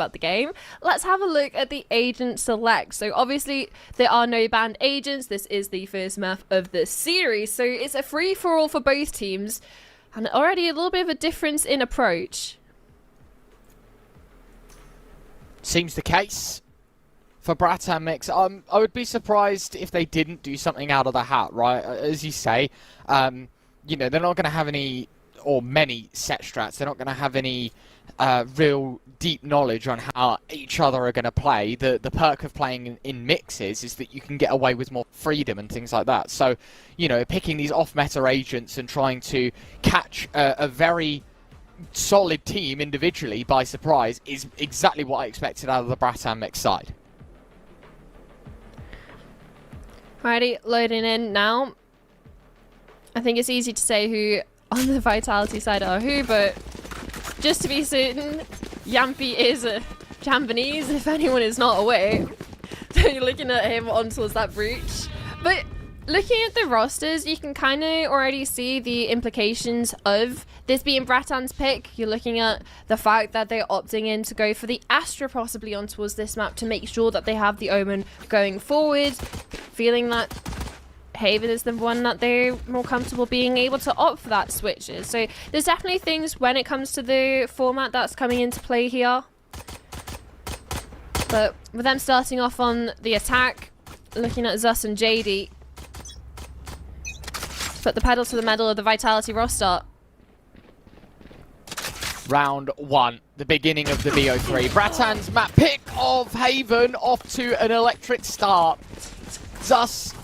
about the game, let's have a look at the agent select. So obviously there are no banned agents. This is the first map of the series, so it's a free-for-all for both teams, and already a little bit of a difference in approach. Seems the case for Bratan Mix. I would be surprised if they didn't do something out of the hat, right? As you say, you know, they're not going to have any, or many set strats. They're not going to have any real deep knowledge on how each other are going to play. The perk of playing in mixes is that you can get away with more freedom and things like that. So, you know, picking these off-meta agents and trying to catch a very solid team individually by surprise is exactly what I expected out of the Bratan Mix side. Alrighty, loading in now. I think it's easy to say who on the Vitality side are who, but just to be certain, Yampy is a Japanese, if anyone is not aware. So you're looking at him on towards that breach. But looking at the rosters, you can kind of already see the implications of this being Bratan's pick. You're looking at the fact that they're opting in to go for the Astra possibly on towards this map to make sure that they have the Omen going forward. Feeling that Haven is the one that they're more comfortable being able to opt for that switches. So there's definitely things when it comes to the format that's coming into play here. But with them starting off on the attack, looking at Zus and JD, put the pedal to the metal of the Vitality roster. Round one, the beginning of the BO3. Bratan's map pick of Haven off to an electric start. Zus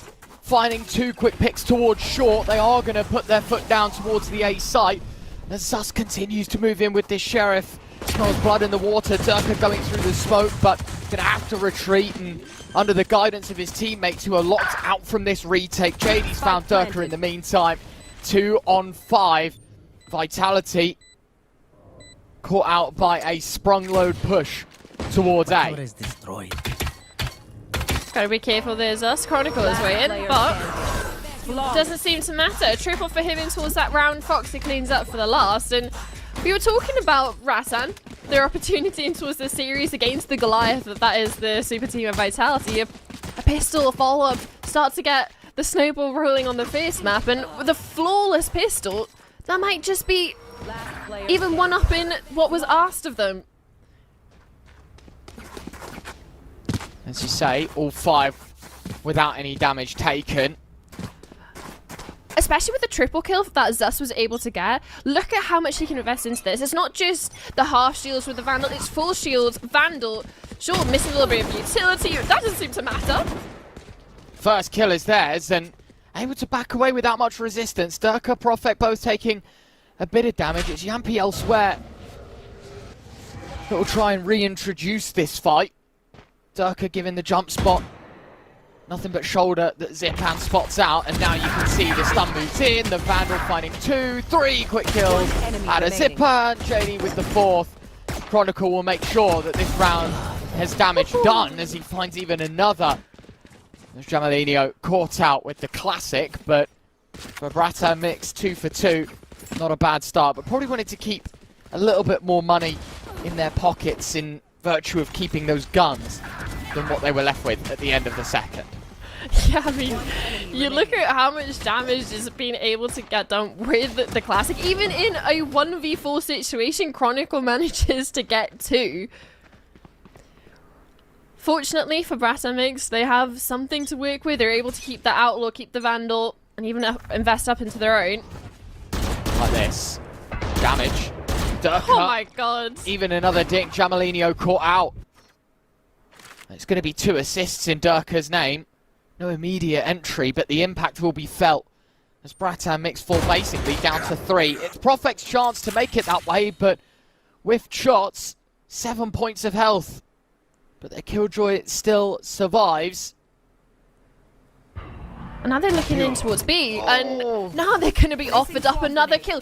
finding two quick picks towards short. They are going to put their foot down towards the A site. As Zus continues to move in with this Sheriff. Smells blood in the water. Durka going through the smoke, but going to have to retreat, and under the guidance of his teammates who are locked out from this retake. JD's found Durka in the meantime. 2 on 5. Vitality caught out by a sprung load push towards A. Gotta be careful, there's us. Chronicle is waiting, but doesn't seem to matter. Triple for him in towards that round. Foxy cleans up for the last, and we were talking about Bratan, their opportunity in towards the series against the Goliath, that is the super team of Vitality. A pistol, a follow-up, start to get the snowball rolling on the first map, and with a flawless pistol, that might just be even one up in what was asked of them. As you say, all 5 without any damage taken. Especially with the triple kill that Zus was able to get. Look at how much he can invest into this. It's not just the half shields with the Vandal, it's full shields, Vandal. Sure, missing a little bit of utility, that doesn't seem to matter. First kill is theirs, and able to back away without much resistance. Durka, Prophet both taking a bit of damage. It's Yampy elsewhere that will try and reintroduce this fight. Durka given the jump spot. Nothing but shoulder that Zipan spots out, and now you can see the stun moves in. The Vandal finding 2, 3 quick kills out of Zipan. JD with the 4th. Chronicle will make sure that this round has damage done as he finds even another. There's Jamalinho caught out with the classic, but for Bratan Mix, 2 for 2. Not a bad start, but probably wanted to keep a little bit more money in their pockets in virtue of keeping those guns than what they were left with at the end of the second. Yeah, I mean, you look at how much damage is being able to get done with the classic. Even in a 1v4 situation, Chronicle manages to get 2. Fortunately for Bratan Mix, they have something to work with. They're able to keep the Outlaw, keep the Vandal, and even invest up into their own. Like this. Damage. Durka. Oh my god. Even another dink. Jamalinho caught out. It's going to be 2 assists in Durka's name. No immediate entry, but the impact will be felt as Bratan Mix fall basically down to 3. It's Prophet's chance to make it that way, but with shots, 7 points of health. But their Killjoy still survives. And now they're looking in towards B, and now they're going to be offered up another kill.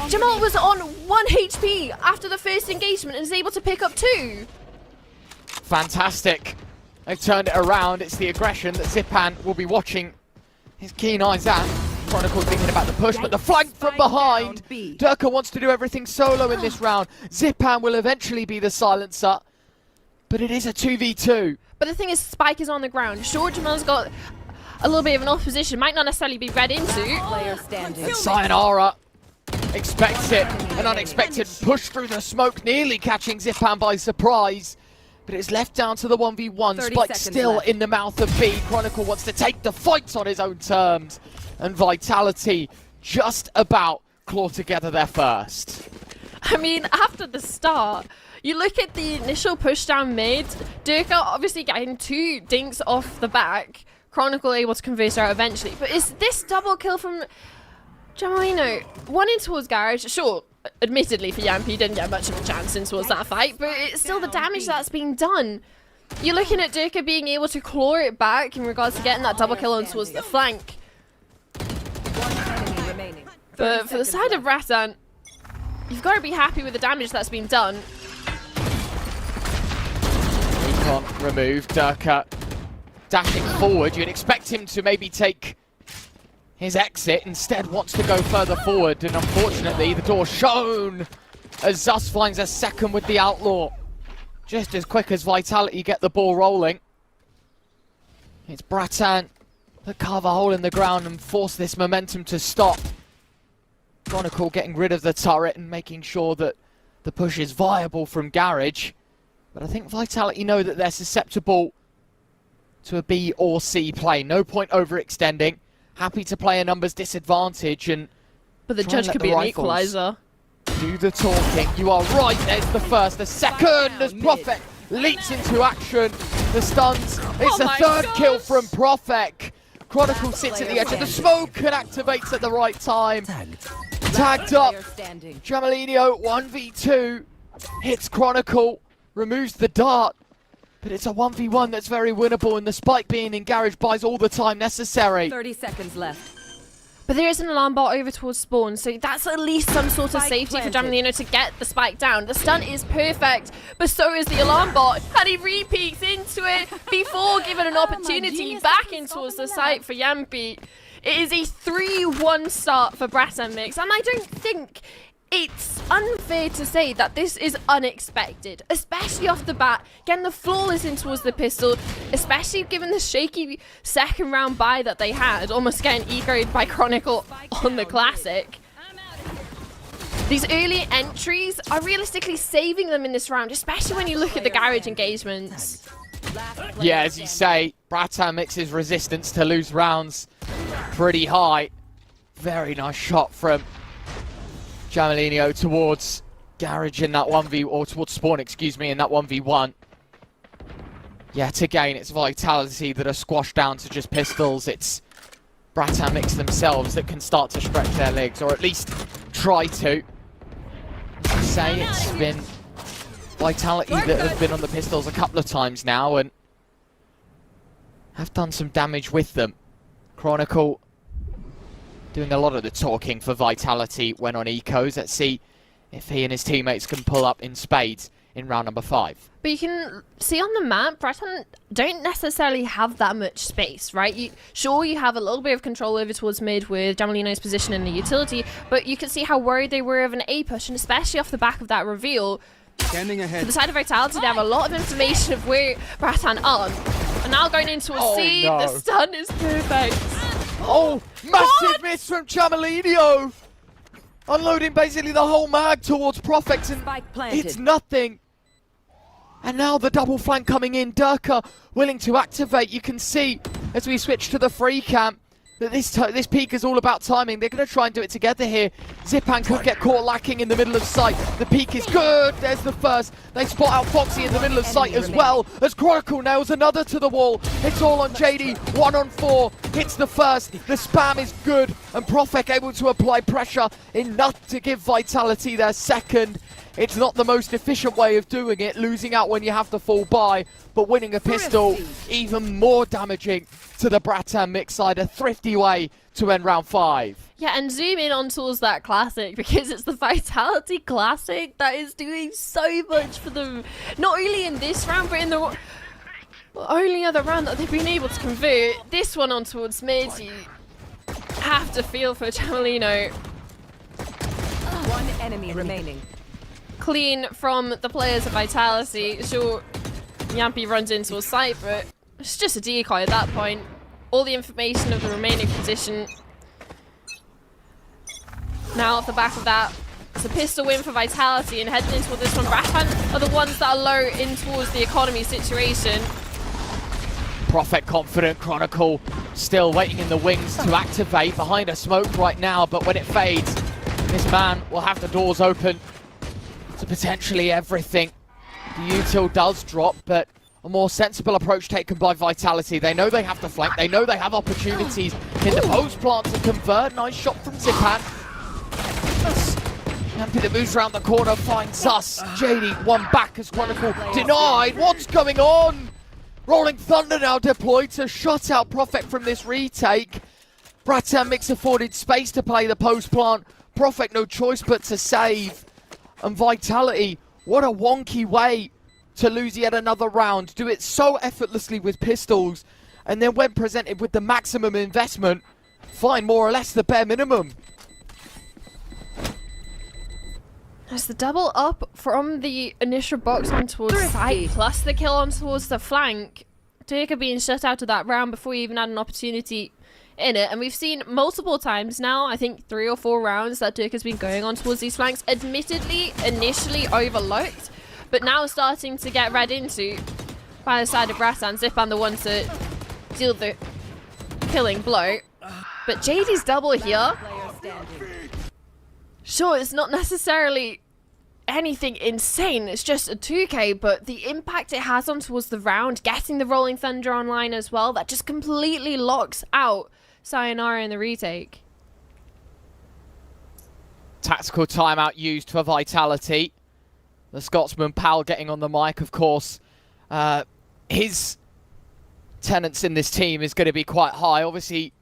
Jamal was on 1 HP after the first engagement and is able to pick up 2. Fantastic. They've turned it around. It's the aggression that Zipan will be watching his keen eyes at. Chronicle thinking about the push, but the flank from behind. Durka wants to do everything solo in this round. Zipan will eventually be the silencer. but it is a 2v2. But the thing is, Spike is on the ground. Sure, Jamal's got a little bit of an opposition. Might not necessarily be read into. Player standing. And Sayonara expects it. An unexpected push through the smoke, nearly catching Zipan by surprise. But it's left down to the 1v1. 30 Spike seconds still left. in the mouth of B. Chronicle wants to take the fight on his own terms. And Vitality just about claw together their first. I mean, after the start, you look at the initial push down mid, Durka obviously getting 2 dinks off the back, Chronicle able to convert out eventually, but is this double kill from Jamalino, one in towards Garage, sure, admittedly for Yampi, didn't get much of a chance in towards that fight, but it's still the damage that's being done. You're looking at Durka being able to claw it back in regards to getting that double kill on towards the flank. But for the side of Bratan, you've got to be happy with the damage that's been done. Recon removed. Durka dashing forward. You'd expect him to maybe take his exit. Instead wants to go further forward. And unfortunately, the door shown as Zus finds a second with the Outlaw. Just as quick as Vitality get the ball rolling. It's Bratan that carve a hole in the ground and force this momentum to stop. Chronicle getting rid of the turret and making sure that the push is viable from Garage. But I think Vitality know that they're susceptible to a B or C play. No point overextending. Happy to play a numbers disadvantage and But the judge could be an equalizer. Do the talking. You are right. There's the first. The second as Profek leaps into action. The stuns. It's the third kill from Profek. Chronicle sits at the edge of the smoke and activates at the right time. Tagged up. Jamalino 1v2 hits Chronicle, removes the dart, but it's a 1v1 that's very winnable, and the spike being in Garage buys all the time necessary. 30 seconds left. But there is an alarm bot over towards spawn, so that's at least some sort of safety for Jamalino to get the spike down. The stun is perfect, but so is the alarm bot, and he re-peeks into it before given an opportunity back in towards the site for Yampi. It is a 3-1 start for Bratan Mix, and I don't think it's unfair to say that this is unexpected, especially off the bat. Getting the flawless in towards the pistol, especially given the shaky second round buy that they had, almost getting egoed by Chronicle on the Classic. These early entries are realistically saving them in this round, especially when you look at the Garage engagements. Yeah, as you say, Bratan Mix's resistance to lose rounds pretty high. Very nice shot from Jamalino towards Garage in that 1v, or towards Spawn, excuse me, in that 1v1. Yet again, it's Vitality that are squashed down to just pistols. It's Bratan Mix themselves that can start to stretch their legs, or at least try to. As I say, it's been Vitality that have been on the pistols a couple of times now and have done some damage with them. Chronicle doing a lot of the talking for Vitality when on ecos. Let's see if he and his teammates can pull up in spades in round number 5. But you can see on the map, Bratan don't necessarily have that much space, right? Sure, you have a little bit of control over towards mid with Jamalino's position in the utility, but you can see how worried they were of an A push, and especially off the back of that reveal. Standing ahead. For the side of Vitality, they have a lot of information of where Bratan are. And now going into a C, no. the stun is perfect. Oh, massive miss from Jamalino! Unloading basically the whole mag towards Profex, and Spike planted. it's nothing. And now the double flank coming in. Durka willing to activate. You can see as we switch to the free camp that this peak is all about timing. They're going to try and do it together here. Zipan could get caught lacking in the middle of sight. The peak is good. There's the first. They spot out Foxy in the middle of sight as well, as Chronicle nails another to the wall. It's all on JD. 1 on 4. Hits the first. The spam is good. And Profek able to apply pressure enough to give Vitality their second. It's not the most efficient way of doing it, losing out when you have to fall by, but winning a pistol, even more damaging to the Bratan Mix side. A thrifty way to end round 5. Yeah, and zoom in on towards that Classic, because it's the Vitality Classic that is doing so much for them. Not only in this round, but in the only other round that they've been able to convert. This one on towards mid, you have to feel for Jamalino. One enemy remaining. Clean from the players of Vitality. Sure, Yampi runs into a site, but it's just a decoy at that point. All the information of the remaining position. Now off the back of that, it's a pistol win for Vitality, and heading into this one, Bratan are the ones that are low in towards the economy situation. Prophet confident, Chronicle still waiting in the wings to activate behind a smoke right now, but when it fades, this man will have the doors open to potentially everything. The util does drop, but a more sensible approach taken by Vitality. They know they have to flank, they know they have opportunities in the post plant to convert. Nice shot from Zipan. Yampi that moves around the corner finds us. JD one back as Chronicle denied. What's going on? Rolling Thunder now deployed to shut out Prophet from this retake. Bratan Mix afforded space to play the post plant. Prophet no choice but to save. And Vitality, what a wonky way to lose yet another round. Do it so effortlessly with pistols, and then when presented with the maximum investment, find more or less the bare minimum. As the double up from the initial box on towards site, plus the kill on towards the flank, Durka being shut out of that round before you even had an opportunity in it. And we've seen multiple times now, I think 3 or 4 rounds, that Durka's been going on towards these flanks, admittedly initially overlooked, but now starting to get read into by the side of Bratan. Zipan the one to deal the killing blow. But JD's double here. Sure, it's not necessarily anything insane, it's just a 2k, but the impact it has on towards the round, getting the Rolling Thunder online as well, that just completely locks out Sayonara in the retake. Tactical timeout used for Vitality. The Scotsman Pal getting on the mic, of course. His tenants in this team is going to be quite high. Obviously,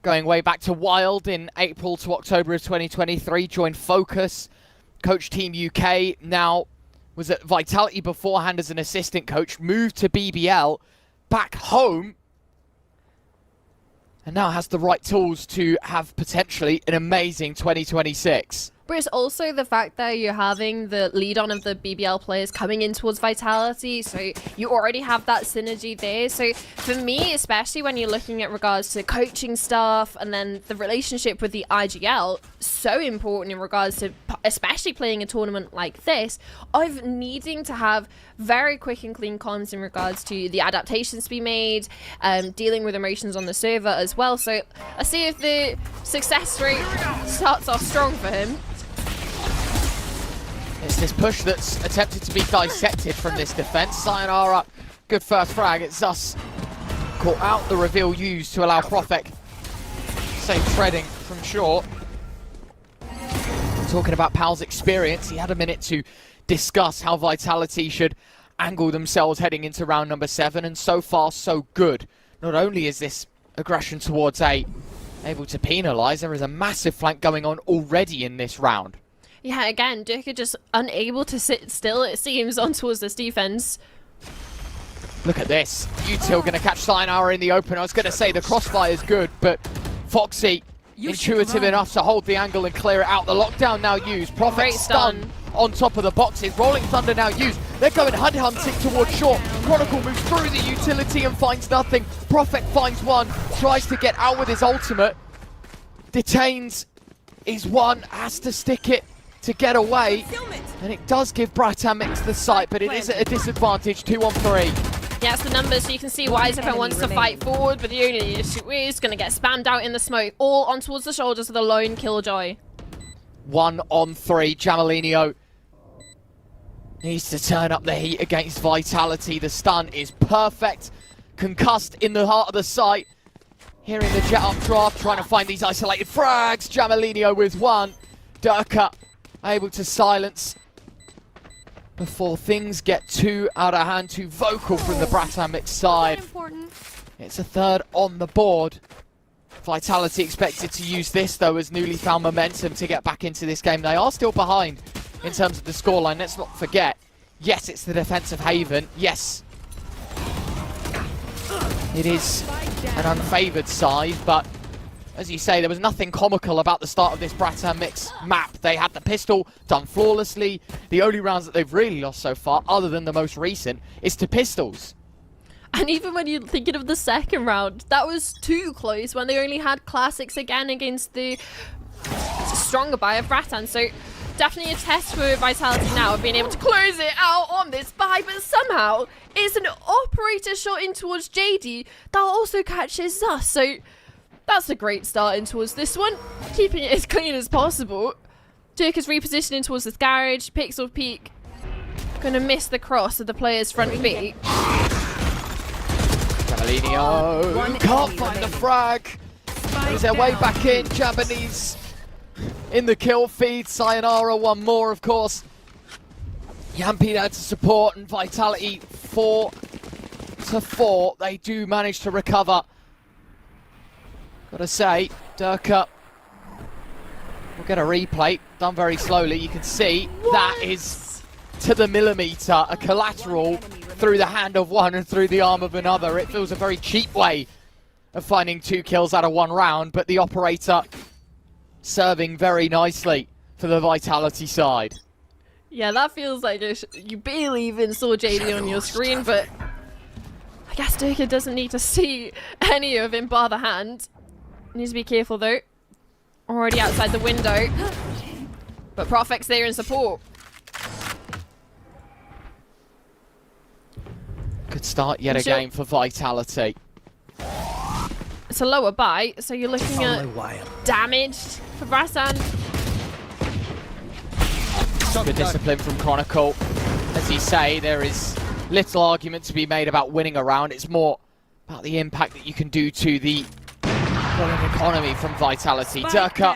going way back to Wild in April to October of 2023, joined Focus, coached Team UK, now was at Vitality beforehand as an assistant coach, moved to BBL, back home, and now has the right tools to have potentially an amazing 2026. But it's also the fact that you're having the lead on of the BBL players coming in towards Vitality, so you already have that synergy there. So for me, especially when you're looking at regards to coaching staff and then the relationship with the IGL, so important in regards to especially playing a tournament like this, of needing to have very quick and clean comms in regards to the adaptations to be made, dealing with emotions on the server as well. So let's see if the success rate starts off strong for him. It's this push that's attempted to be dissected from this defense. Sayonara, good first frag. It's us caught out the reveal used to allow Prophet safe treading from short. Talking about Pal's experience, he had a minute to discuss how Vitality should angle themselves heading into round number 7, and so far so good. Not only is this aggression towards A able to penalise, there is a massive flank going on already in this round. Yeah, again, Durka just unable to sit still, it seems, on towards this defense. Look at this. Util going to catch Sayonara in the open. I was going to say the crossfire is good, but Foxy intuitive enough to hold the angle and clear it out. The lockdown now used. Prophet stun on top of the boxes. Rolling Thunder now used. They're going hunting towards short. Chronicle moves through the utility and finds nothing. Prophet finds one, tries to get out with his ultimate. Detains his one, has to stick it to get away, and it does give Bratan Mix the site, but it is at a disadvantage, 2 on 3. Yeah, it's the numbers, so you can see why Zipan wants to fight forward, but the only issue is going to get spammed out in the smoke, all on towards the shoulders of the lone Killjoy. 1 on 3, Jamalinho needs to turn up the heat against Vitality. The stun is perfect, concussed in the heart of the site. Hearing the jet up draft, trying to find these isolated frags. Jamalinho with 1. Durka able to silence before things get too out of hand, too vocal from the Bratan Mix side. It's a 3rd on the board. Vitality expected to use this, though, as newly found momentum to get back into this game. They are still behind in terms of the scoreline. Let's not forget, yes, it's the defensive haven. Yes, it is an unfavoured side, but As you say, there was nothing comical about the start of this Bratan Mix map. They had the pistol done flawlessly. The only rounds that they've really lost so far, other than the most recent, is to pistols. And even when you're thinking of the second round, that was too close when they only had classics again against the stronger buy of Bratan. So definitely a test for Vitality now of being able to close it out on this buy, but somehow it's an operator shot in towards JD that also catches us. So that's a great start in towards this one, keeping it as clean as possible. Dirk is repositioning towards this garage, pixel peek, gonna miss the cross of the player's front feet. Cavallino can't find the frag. Is their way back in. Japanese in the kill feed. Sayonara one more, of course. Yampi there to support, and Vitality 4-4. They do manage to recover. Gotta say, Durka will get a replay, done very slowly. You can see that is to the millimetre, a collateral through the hand of one and through the arm of another. It feels a very cheap way of finding 2 kills out of 1 round, but the operator serving very nicely for the Vitality side. Yeah, that feels like you barely even saw JD on your screen, but I guess Durka doesn't need to see any of him bar the hand. Needs to be careful though. Already outside the window. But Profec's there in support. Good start yet again for Vitality. It's a lower buy, so you're looking at damage for Bratan. Good discipline from Chronicle. As you say, there is little argument to be made about winning a round. It's more about the impact that you can do to the economy from Vitality. Durka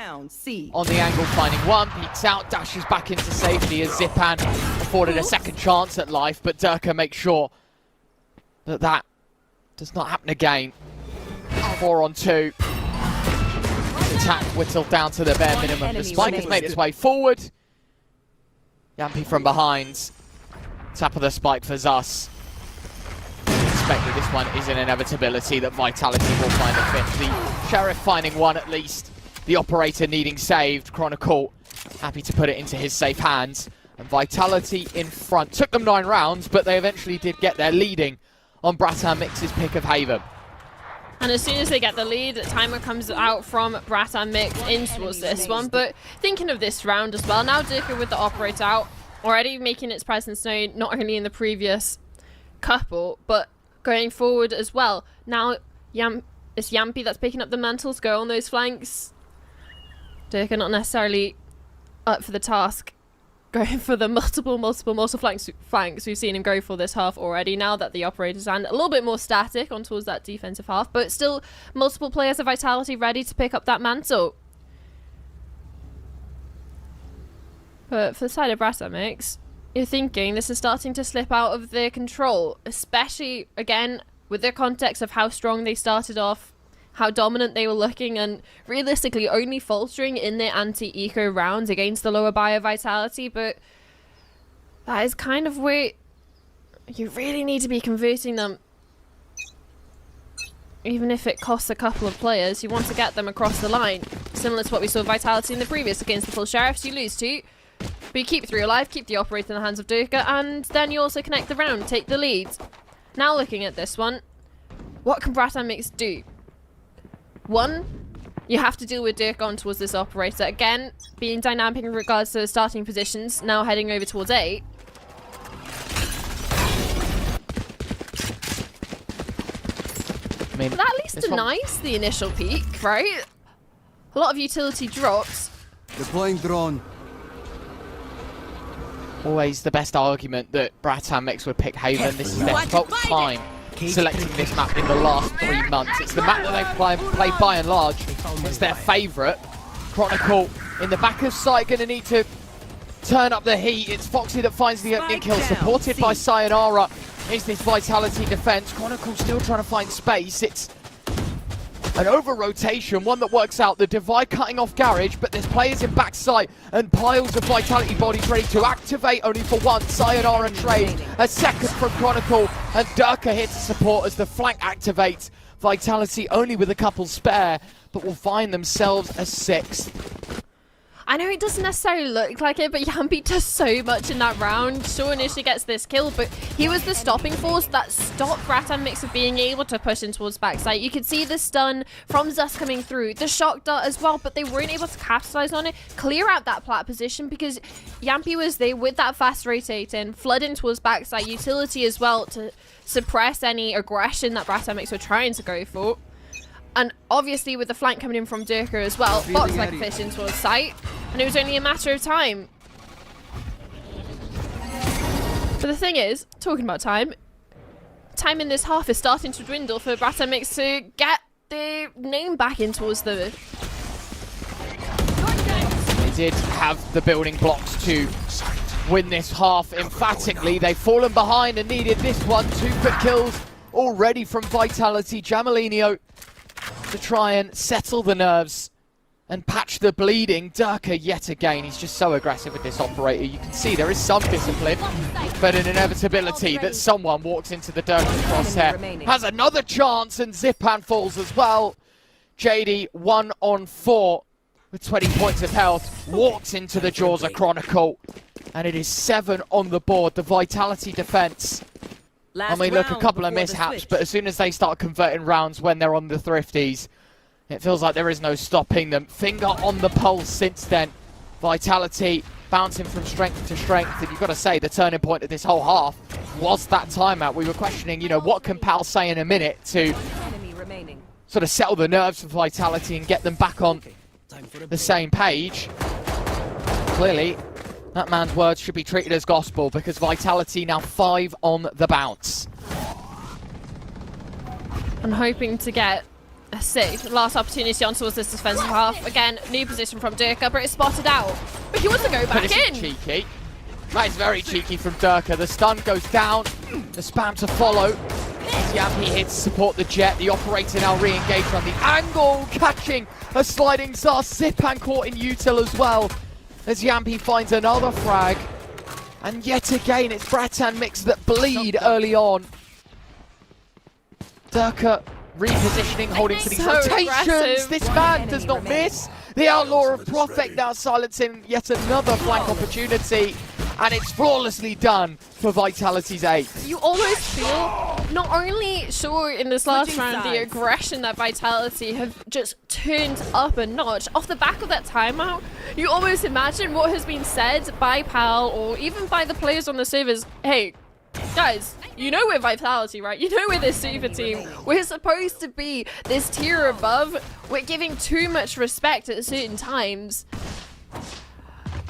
on the angle, finding one, peeks out, dashes back into safety as Zipan afforded a second chance at life, but Durka makes sure that that does not happen again. 4 on 2. Attack whittled down to the bare minimum. The spike has made its way forward. Yampi from behind. Tap of the spike for Zus. Expect that this one is an inevitability that Vitality will find a fifth. The Sheriff finding one at least. The operator needing saved. Chronicle happy to put it into his safe hands. And Vitality in front. Took them 9 rounds, but they eventually did get their leading on Bratan Mix's pick of Haven. And as soon as they get the lead, the timer comes out from Bratan Mix in towards this one. But thinking of this round as well, now Durka with the operator out, already making its presence known not only in the previous couple, but going forward as well. Now it's Yampi that's picking up the mantle to go on those flanks. Durka not necessarily up for the task, going for the multiple flanks we've seen him go for this half already. Now that the operator's hand a little bit more static on towards that defensive half, but still multiple players of Vitality ready to pick up that mantle. But for the side of Bratan Mix, you're thinking this is starting to slip out of their control, especially again with the context of how strong they started off, how dominant they were looking, and realistically only faltering in their anti-eco rounds against the lower buyer Vitality. But that is kind of where you really need to be converting them. Even if it costs a couple of players, you want to get them across the line. Similar to what we saw Vitality in the previous against the full Sheriffs. You lose 2, but you keep 3 alive, keep the operator in the hands of Durka, and then you also connect the round, take the lead. Now looking at this one, what can Bratan Mix do? One, you have to deal with Dirk on towards this operator. Again, being dynamic in regards to the starting positions, now heading over towards A. I mean, But that at least denies the initial peak, right? A lot of utility drops. Deploying drone. always the best argument that Bratan Mix would pick Haven. This is their 12th time selecting this map in the last 3 months. It's the map that they've played by and large. It's their favourite. Chronicle in the back of sight, going to need to turn up the heat. It's Foxy that finds the opening kill, supported by Sayonara. Is this Vitality defense? Chronicle still trying to find space. It's an over-rotation, one that works out. The divide cutting off Garage, but there's players in backside and piles of Vitality bodies ready to activate, only for one. Sayonara trade, a second from Chronicle, and Durka here to support as the flank activates. Vitality only with a couple spare, but will find themselves a 6th. I know it doesn't necessarily look like it, but Yampi does so much in that round. Shaw initially gets this kill, but he was the stopping force that stopped Bratan Mix of being able to push in towards backside. You could see the stun from Zus coming through, the shock dart as well, but they weren't able to capitalize on it, clear out that plat position, because Yampi was there with that fast rotating, flooding towards backside, utility as well to suppress any aggression that Bratan Mix were trying to go for. And obviously with the flank coming in from Durka as well, box like a fish in towards site, and it was only a matter of time. But the thing is, talking about time in this half is starting to dwindle for Bratan Mix to get their name back in towards the... They did have the building blocks to win this half emphatically. They've fallen behind and needed this one. 2 quick kills already from Vitality. Jamalinho to try and settle the nerves and patch the bleeding. Durka yet again, he's just so aggressive with this operator. You can see there is some discipline, but an inevitability that someone walks into the Durka crosshair. Has another chance, and Zipan falls as well. JD 1 on 4 with 20 points of health, walks into the jaws of Chronicle, and it is 7 on the board. The Vitality defense. I mean, look, a couple of mishaps, but as soon as they start converting rounds when they're on the thrifties, it feels like there is no stopping them. Finger on the pulse since then. Vitality bouncing from strength to strength, and you've got to say the turning point of this whole half was that timeout. We were questioning, you know, what can Pal say in a minute to sort of settle the nerves of Vitality and get them back on the same page. Clearly, that man's words should be treated as gospel, because Vitality now 5 on the bounce. I'm hoping to get a 6. Last opportunity on towards this defensive half. Again, new position from Durka, but it's spotted out. But he wants to go back in. Cheeky. That is very cheeky from Durka. The stun goes down. The spam to follow. Yampi here to support the jet. The operator now re-engaged on the angle, catching a sliding Zas. Zipan caught in util as well, as Yampi finds another frag. And yet again, it's Bratan Mix that bleed early on. Durka repositioning, holding for these rotations. Aggressive. This man does not miss. The Outlaw of Prophet now silencing yet another flank opportunity. And it's flawlessly done for Vitality's 8. You almost feel, not only sure in this last round, the aggression that Vitality have just turned up a notch. Off the back of that timeout, you almost imagine what has been said by Pal or even by the players on the servers. Hey, guys, you know we're Vitality, right? You know we're this super team. We're supposed to be this tier above. We're giving too much respect at certain times.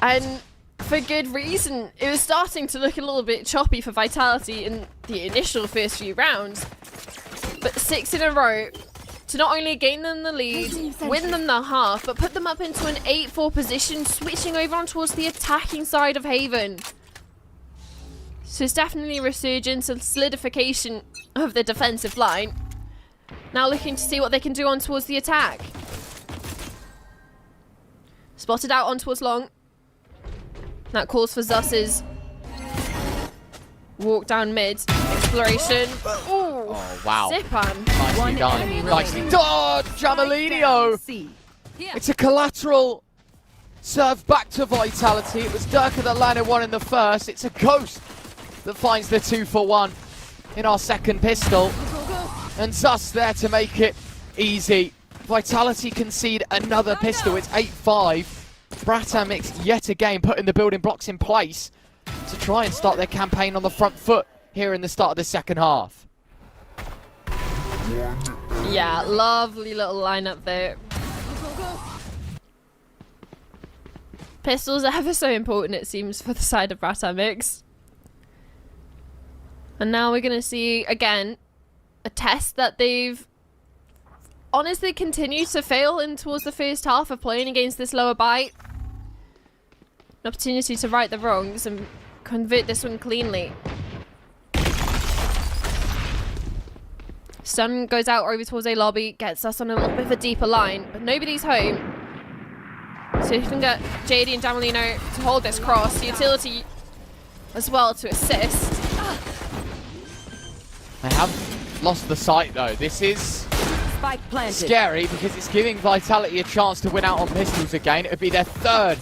And for good reason. It was starting to look a little bit choppy for Vitality in the initial first few rounds. But 6 in a row to not only gain them the lead, win them the half, but put them up into an 8-4 position, switching over on towards the attacking side of Haven. So it's definitely a resurgence and solidification of the defensive line. Now looking to see what they can do on towards the attack. Spotted out on towards long. That calls for Zus's walk down mid. Exploration. Ooh. Oh, wow. Zipan. Nicely done. Nicely done, Jamalinho. It's a collateral serve back to Vitality. It was Durka that landed one in the first. It's a Ghost that finds the 2-for-1 in our second pistol. And Zus there to make it easy. Vitality concede another pistol. It's 8-5. Bratan Mix yet again putting the building blocks in place to try and start their campaign on the front foot here in the start of the second half. Yeah, lovely little lineup there. Pistols are ever so important, it seems, for the side of Bratan Mix. And now we're going to see, again, a test that they've honestly continued to fail in towards the first half of playing against this lower bite. An opportunity to right the wrongs and convert this one cleanly. Stun goes out over towards a lobby, gets us on a little bit of a deeper line, but nobody's home. So you can get JD and Jamalinho to hold this cross. Utility as well to assist. I have lost the sight though. This is Spike planted. scary because it's giving Vitality a chance to win out on pistols again. It would be their third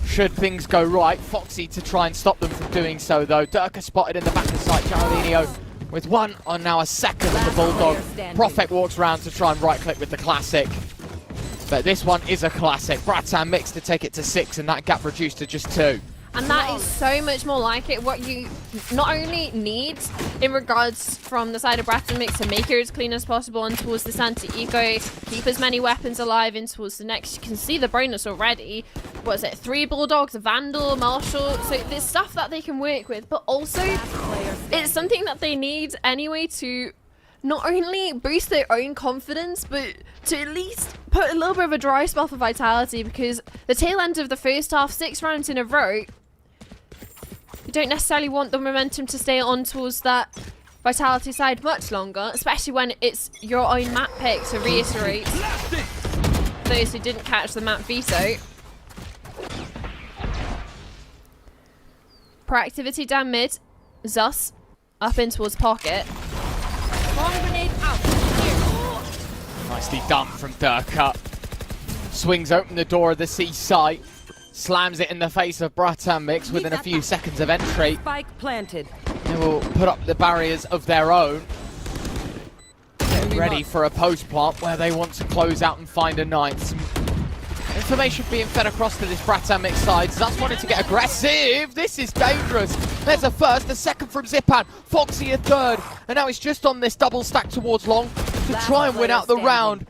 should things go right. Foxy to try and stop them from doing so though. Durka spotted in the back of sight. Jalinho with one on now a second of the Bulldog. Prophet walks around to try and right click with the classic. But this one is a classic. Bratan mix to take it to 6 and that gap reduced to just 2. And that is so much more like it. What you not only need in regards from the side of Bratan mix to make it as clean as possible and towards the anti-eco, keep as many weapons alive in towards the next. You can see the bonus already. What is it? 3 Bulldogs, a Vandal, Marshall. So there's stuff that they can work with, but also it's something that they need anyway to not only boost their own confidence, but to at least put a little bit of a dry spell for Vitality, because the tail end of the first half, 6 rounds in a row, you don't necessarily want the momentum to stay on towards that Vitality side much longer, especially when it's your own map pick, to reiterate those who didn't catch the map veto. Proactivity down mid, Zus up in towards pocket. Nicely done from Durka. Swings open the door of the C site. Slams it in the face of Bratan mix within a few seconds of entry. Spike planted. They will put up the barriers of their own. Get ready for a post plant where they want to close out and find a ninth. Some information being fed across to this Bratan mix side. Zuz wanted to get aggressive. This is dangerous. There's a first, a second from Zipan. Foxy a third. And now it's just on this double stack towards long to try and win out the round.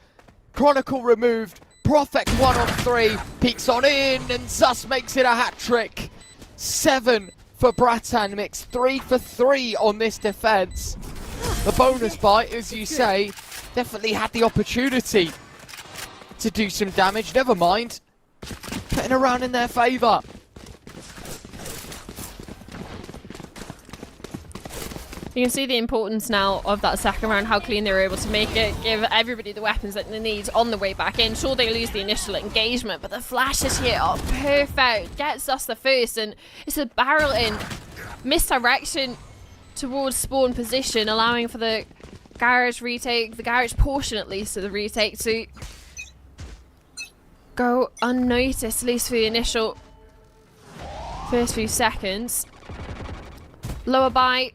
Chronicle removed. Prophet 1 on 3. Peeks on in and Zuz makes it a hat trick. 7 for Bratan mix. 3 for 3 on this defense. The bonus bite, as you say, definitely had the opportunity to do some damage. Never mind. Putting around in their favour. You can see the importance now of that second round, how clean they were able to make it, give everybody the weapons that they need on the way back in. Sure, they lose the initial engagement, but the flashes here are perfect. Gets us the first, and it's a barrel in misdirection towards spawn position, allowing for the garage retake, the garage portion at least of the retake, to go unnoticed, at least for the initial first few seconds. Lower by.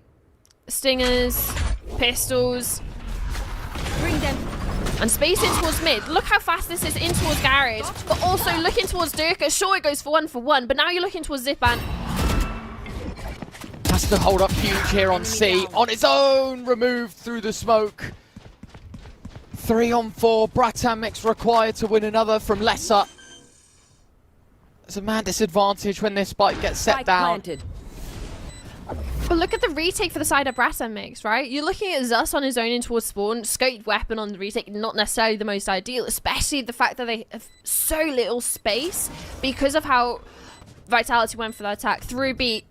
Stingers, pistols, Bring them. and space in towards mid. Look how fast this is in towards garage, but also looking towards Durka. Sure, it goes for one, but now you're looking towards Zipan. Has to hold up huge here on C. On his own, removed through the smoke. 3 on 4. Bratan mix required to win another from Lesser. There's a man disadvantage when this spike gets set Spike down. planted. But look at the retake for the side of Bratan mix, right? You're looking at Zus on his own in towards spawn. Scoped weapon on the retake, not necessarily the most ideal, especially the fact that they have so little space because of how Vitality went for that attack through B.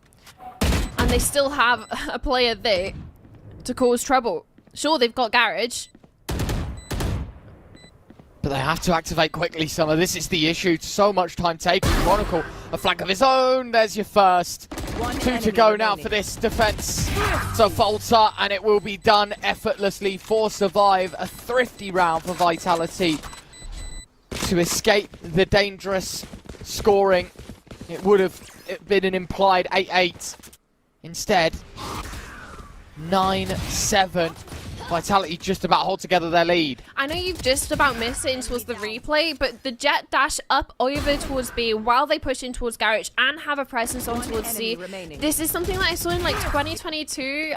And they still have a player there to cause trouble. Sure, they've got garage. But they have to activate quickly, Summer. This is the issue. So much time taken. Chronicle, a flank of his own. There's your first. 2 to go now for this defense. So falter, and it will be done effortlessly for Survive. A thrifty round for Vitality to escape the dangerous scoring. It would have been an implied 8-8. Instead, 9-7. Vitality just about hold together their lead. I know you've just about missed it towards the replay, but the jet dash up over towards B while they push in towards garage and have a presence on towards C. This is something that I saw in like 2022.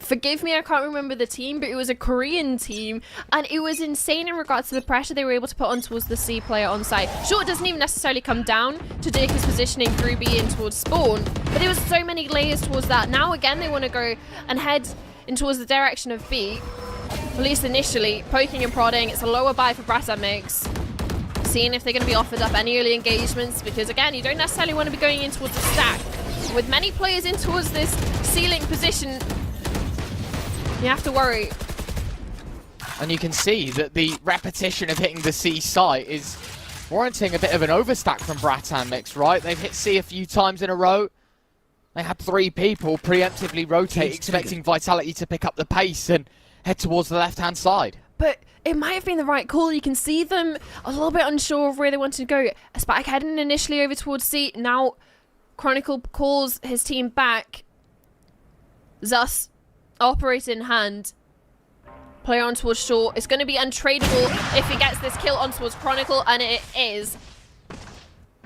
Forgive me, I can't remember the team, but it was a Korean team, and it was insane in regards to the pressure they were able to put on towards the C player on site. Sure, it doesn't even necessarily come down to Dirk's positioning through B in towards spawn, but there was so many layers towards that. Now again, they want to go and head in towards the direction of B, at least initially, poking and prodding. It's a lower buy for Bratan mix. Seeing if they're going to be offered up any early engagements, because again, you don't necessarily want to be going in towards the stack. With many players in towards this ceiling position, you have to worry. And you can see that the repetition of hitting the C site is warranting a bit of an overstack from Bratan mix, right? They've hit C a few times in a row. They had 3 people preemptively rotate, expecting Vitality to pick up the pace and head towards the left-hand side. but it might have been the right call. You can see them a little bit unsure of where they wanted to go. A Spike heading initially over towards C. Now Chronicle calls his team back. Thus, operator in hand. Player on towards short. It's going to be untradeable if he gets this kill on towards Chronicle, and it is.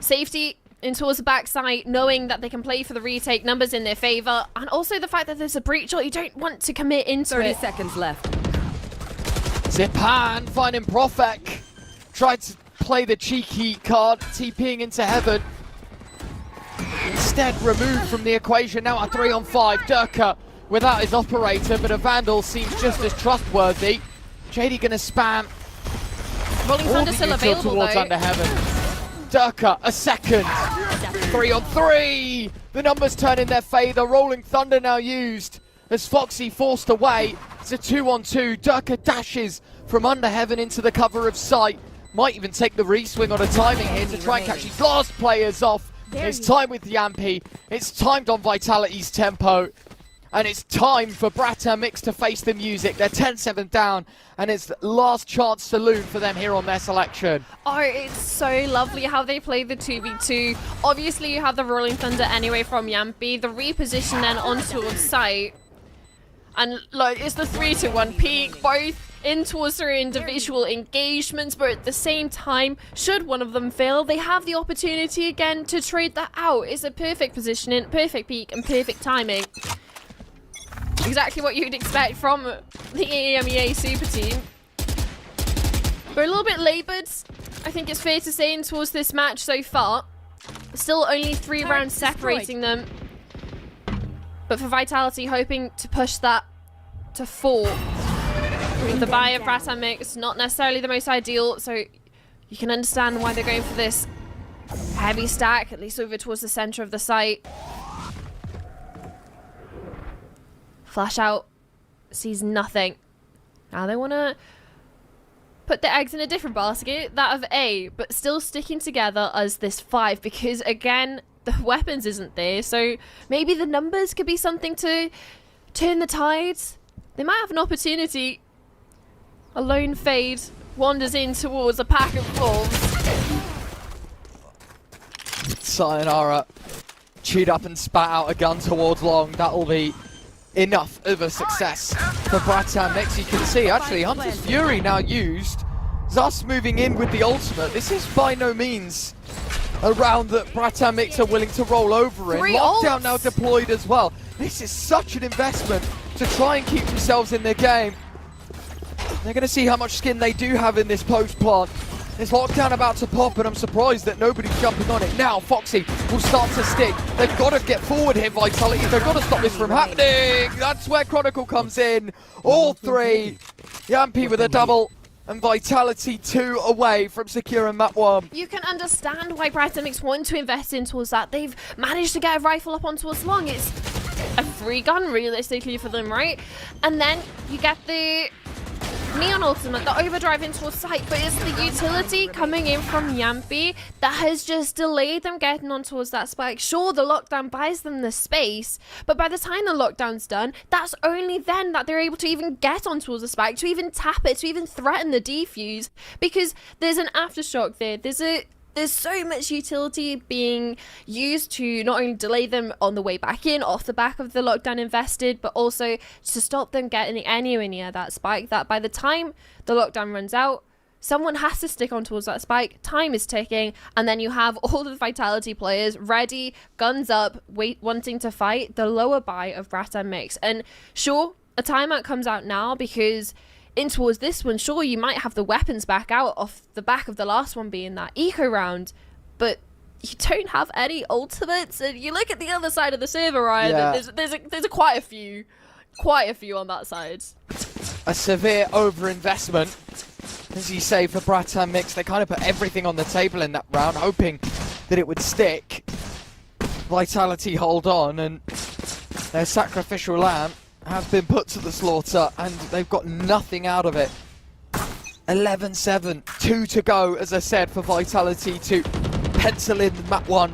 Safety in towards the backside, knowing that they can play for the retake, numbers in their favor, and also the fact that there's a breach shot. You don't want to commit into 30 it. seconds left. Zipan finding Profek. Tried to play the cheeky card, TPing into heaven. Instead removed from the equation. Now a 3-on-5. Durka without his operator, but a Vandal seems just as trustworthy. JD gonna spam Rolling all Thunder the still util available towards though. under heaven. Durka, a second. 3-on-3. The numbers turn in their favour. Rolling Thunder now used as Foxy forced away. It's a 2-on-2. Durka dashes from under heaven into the cover of sight. Might even take the re-swing on a timing here to try and catch these last players off. It's time with Yampy. It's timed on Vitality's tempo. And it's time for Bratan Mix to face the music. They're 10-7 down, and it's the last chance saloon for them here on their selection. Oh, it's so lovely how they play the 2v2. Obviously, you have the Rolling Thunder anyway from Yampy. The reposition then on towards site. And look, it's the 3-1 peak, both in towards their individual engagements, but at the same time, should one of them fail, they have the opportunity again to trade that out. It's a perfect positioning, perfect peak, and perfect timing. Exactly what you'd expect from the EMEA super team. We're a little bit laboured, I think it's fair to say, in towards this match so far. Still only 3 rounds separating them. But for Vitality, hoping to push that to 4. The buy of Bratan Mix, not necessarily the most ideal, so you can understand why they're going for this heavy stack, at least over towards the centre of the site. Flash out, sees nothing. Now they want to put the eggs in a different basket, that of A, but still sticking together as this 5, because again, the weapons isn't there, so maybe the numbers could be something to turn the tides. They might have an opportunity. A lone fade wanders in towards a pack of wolves. Sayonara chewed up and spat out a gun towards long. That'll be enough of a success for Bratan Mix. You can see actually Hunter's Fury now used. Thus moving in with the ultimate. This is by no means a round that Bratan Mix are willing to roll over in. Lockdown now deployed as well. This is such an investment to try and keep themselves in the game. They're going to see how much skin they do have in this post plant. There's Lockdown about to pop, and I'm surprised that nobody's jumping on it. Now Foxy will start to stick. They've got to get forward here, Vitality. They've got to stop this from happening. That's where Chronicle comes in. All 3. Yampy with a double, and Vitality 2 away from securing map 1. You can understand why Bratan Mix want to invest in towards that. They've managed to get a rifle up on towards long. It's a free gun, realistically, for them, right? And then you get the Neon Ultimate, the overdrive in towards sight, but it's the utility coming in from Yampy that has just delayed them getting on towards that spike. Sure, the lockdown buys them the space, but by the time the lockdown's done, that's only then that they're able to even get on towards the spike, to even tap it, to even threaten the defuse, because there's an aftershock there. There's so much utility being used to not only delay them on the way back in, off the back of the lockdown invested, but also to stop them getting anywhere near that spike, that by the time the lockdown runs out, someone has to stick on towards that spike, time is ticking, and then you have all the Vitality players ready, guns up, wanting to fight the lower buy of Bratan Mix. And sure, a timeout comes out now because in towards this one, sure, you might have the weapons back out off the back of the last one being that eco round, but you don't have any ultimates. And you look at the other side of the server, Ryan, and there's quite a few on that side. A severe overinvestment, as you say, for Bratan Mix. They kind of put everything on the table in that round, hoping that it would stick. Vitality hold on, and their sacrificial lamb has been put to the slaughter, and they've got nothing out of it. 11-7, 2 to go, as I said, for Vitality to pencil in map 1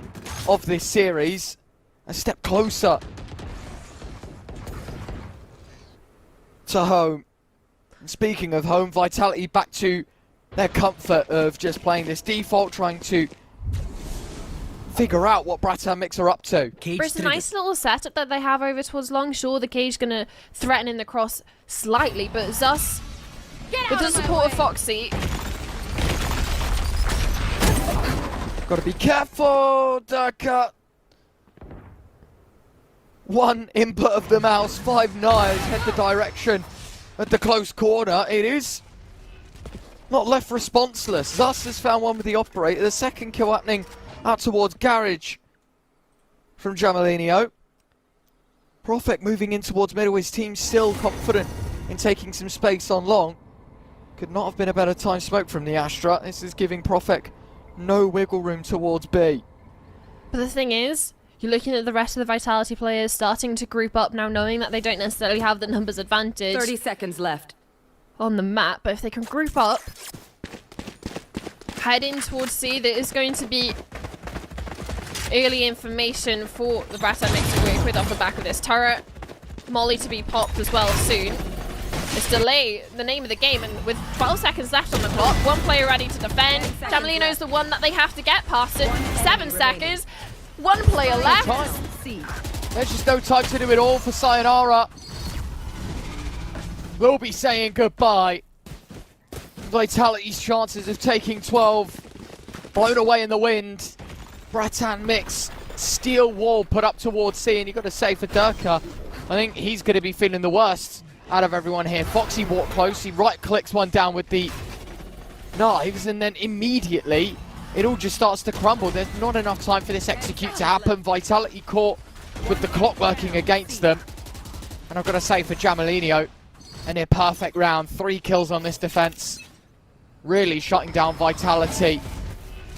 of this series. A step closer to home. Speaking of home, Vitality back to their comfort of just playing this default, trying to figure out what Bratan Mix are up to. But it's a nice little setup that they have over towards long. Sure, the cage going to threaten in the cross slightly, but Zus, with the support of Foxy, got to be careful, Durka. One input of the mouse, 5 knives, head the direction at the close corner. It is not left responseless. Zus has found one with the operator. The second kill happening out towards Garage from Jamalinho. Profek moving in towards middle. His team still confident in taking some space on long. Could not have been a better time smoke from the Astra. This is giving Profek no wiggle room towards B. but the thing is, you're looking at the rest of the Vitality players starting to group up now, knowing that they don't necessarily have the numbers advantage 30 seconds left. on the map, but if they can group up, head in towards C, there is going to be early information for the Bratan Mix to work with off the back of this turret. Molly to be popped as well soon. It's delay, the name of the game, and with 12 seconds left on the clock, one player ready to defend. Jamalino's the one that they have to get past it. 7 seconds, one player left. There's just no time to do it all for Sayonara. We'll be saying goodbye. Vitality's chances of taking 12 blown away in the wind. Bratan Mix, steel wall put up towards C, and you've got to say for Durka, I think he's going to be feeling the worst out of everyone here. Foxy walked close, he right clicks one down with the knives, and then immediately it all just starts to crumble. There's not enough time for this execute to happen. Vitality caught with the clock working against them. And I've got to say for Jamalinho, a near perfect round, 3 kills on this defense. Really shutting down Vitality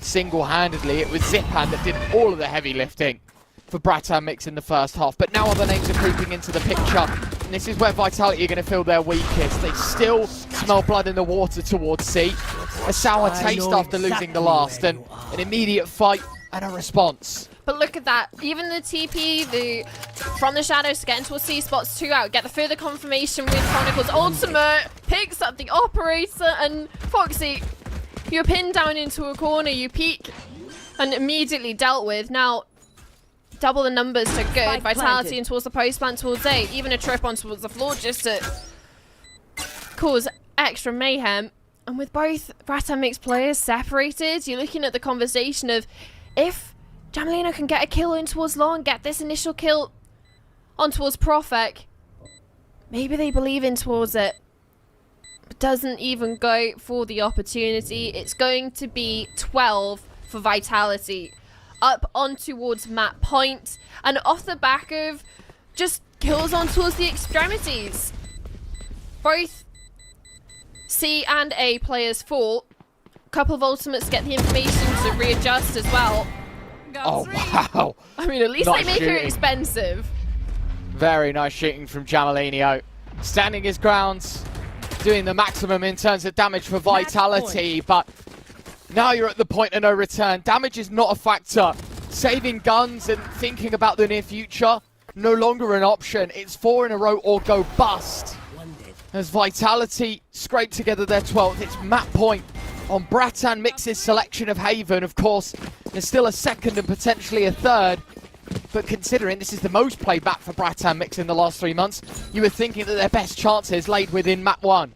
single-handedly. It was Zipan that did all of the heavy lifting for Bratan Mix in the first half. But now other names are creeping into the picture. And this is where Vitality are going to feel their weakest. They still smell blood in the water towards C. A sour taste after losing the last. And an immediate fight and a response. But look at that, even the TP, from the shadows to get into a C spots 2 out, get the further confirmation with Chronicles ultimate, picks up the operator, and Foxy, you're pinned down into a corner, you peek, and immediately dealt with. Now, double the numbers to good. Spike Vitality planted. and towards the post plant towards A. Even a trip on towards the floor just to cause extra mayhem. And with both Bratan Mix players separated, you're looking at the conversation of if Jamalino can get a kill in towards long, get this initial kill on towards Profek, maybe they believe in towards it. But doesn't even go for the opportunity. It's going to be 12 for Vitality. Up on towards map point, and off the back of just kills on towards the extremities. Both C and A players fall. Couple of ultimates get the information to readjust as well. Oh, wow. I mean, at least Nice they make it shooting. expensive. Very nice shooting from Jamalinho. Standing his grounds, doing the maximum in terms of damage for Vitality, but now you're at the point of no return. Damage is not a factor. Saving guns and thinking about the near future, no longer an option. It's 4 in a row or go bust. As Vitality scrape together their 12th, it's map point on Bratan Mix's selection of Haven. Of course, there's still a second and potentially a third. But considering this is the most played map for Bratan Mix in the last 3 months, you were thinking that their best chances laid within map 1.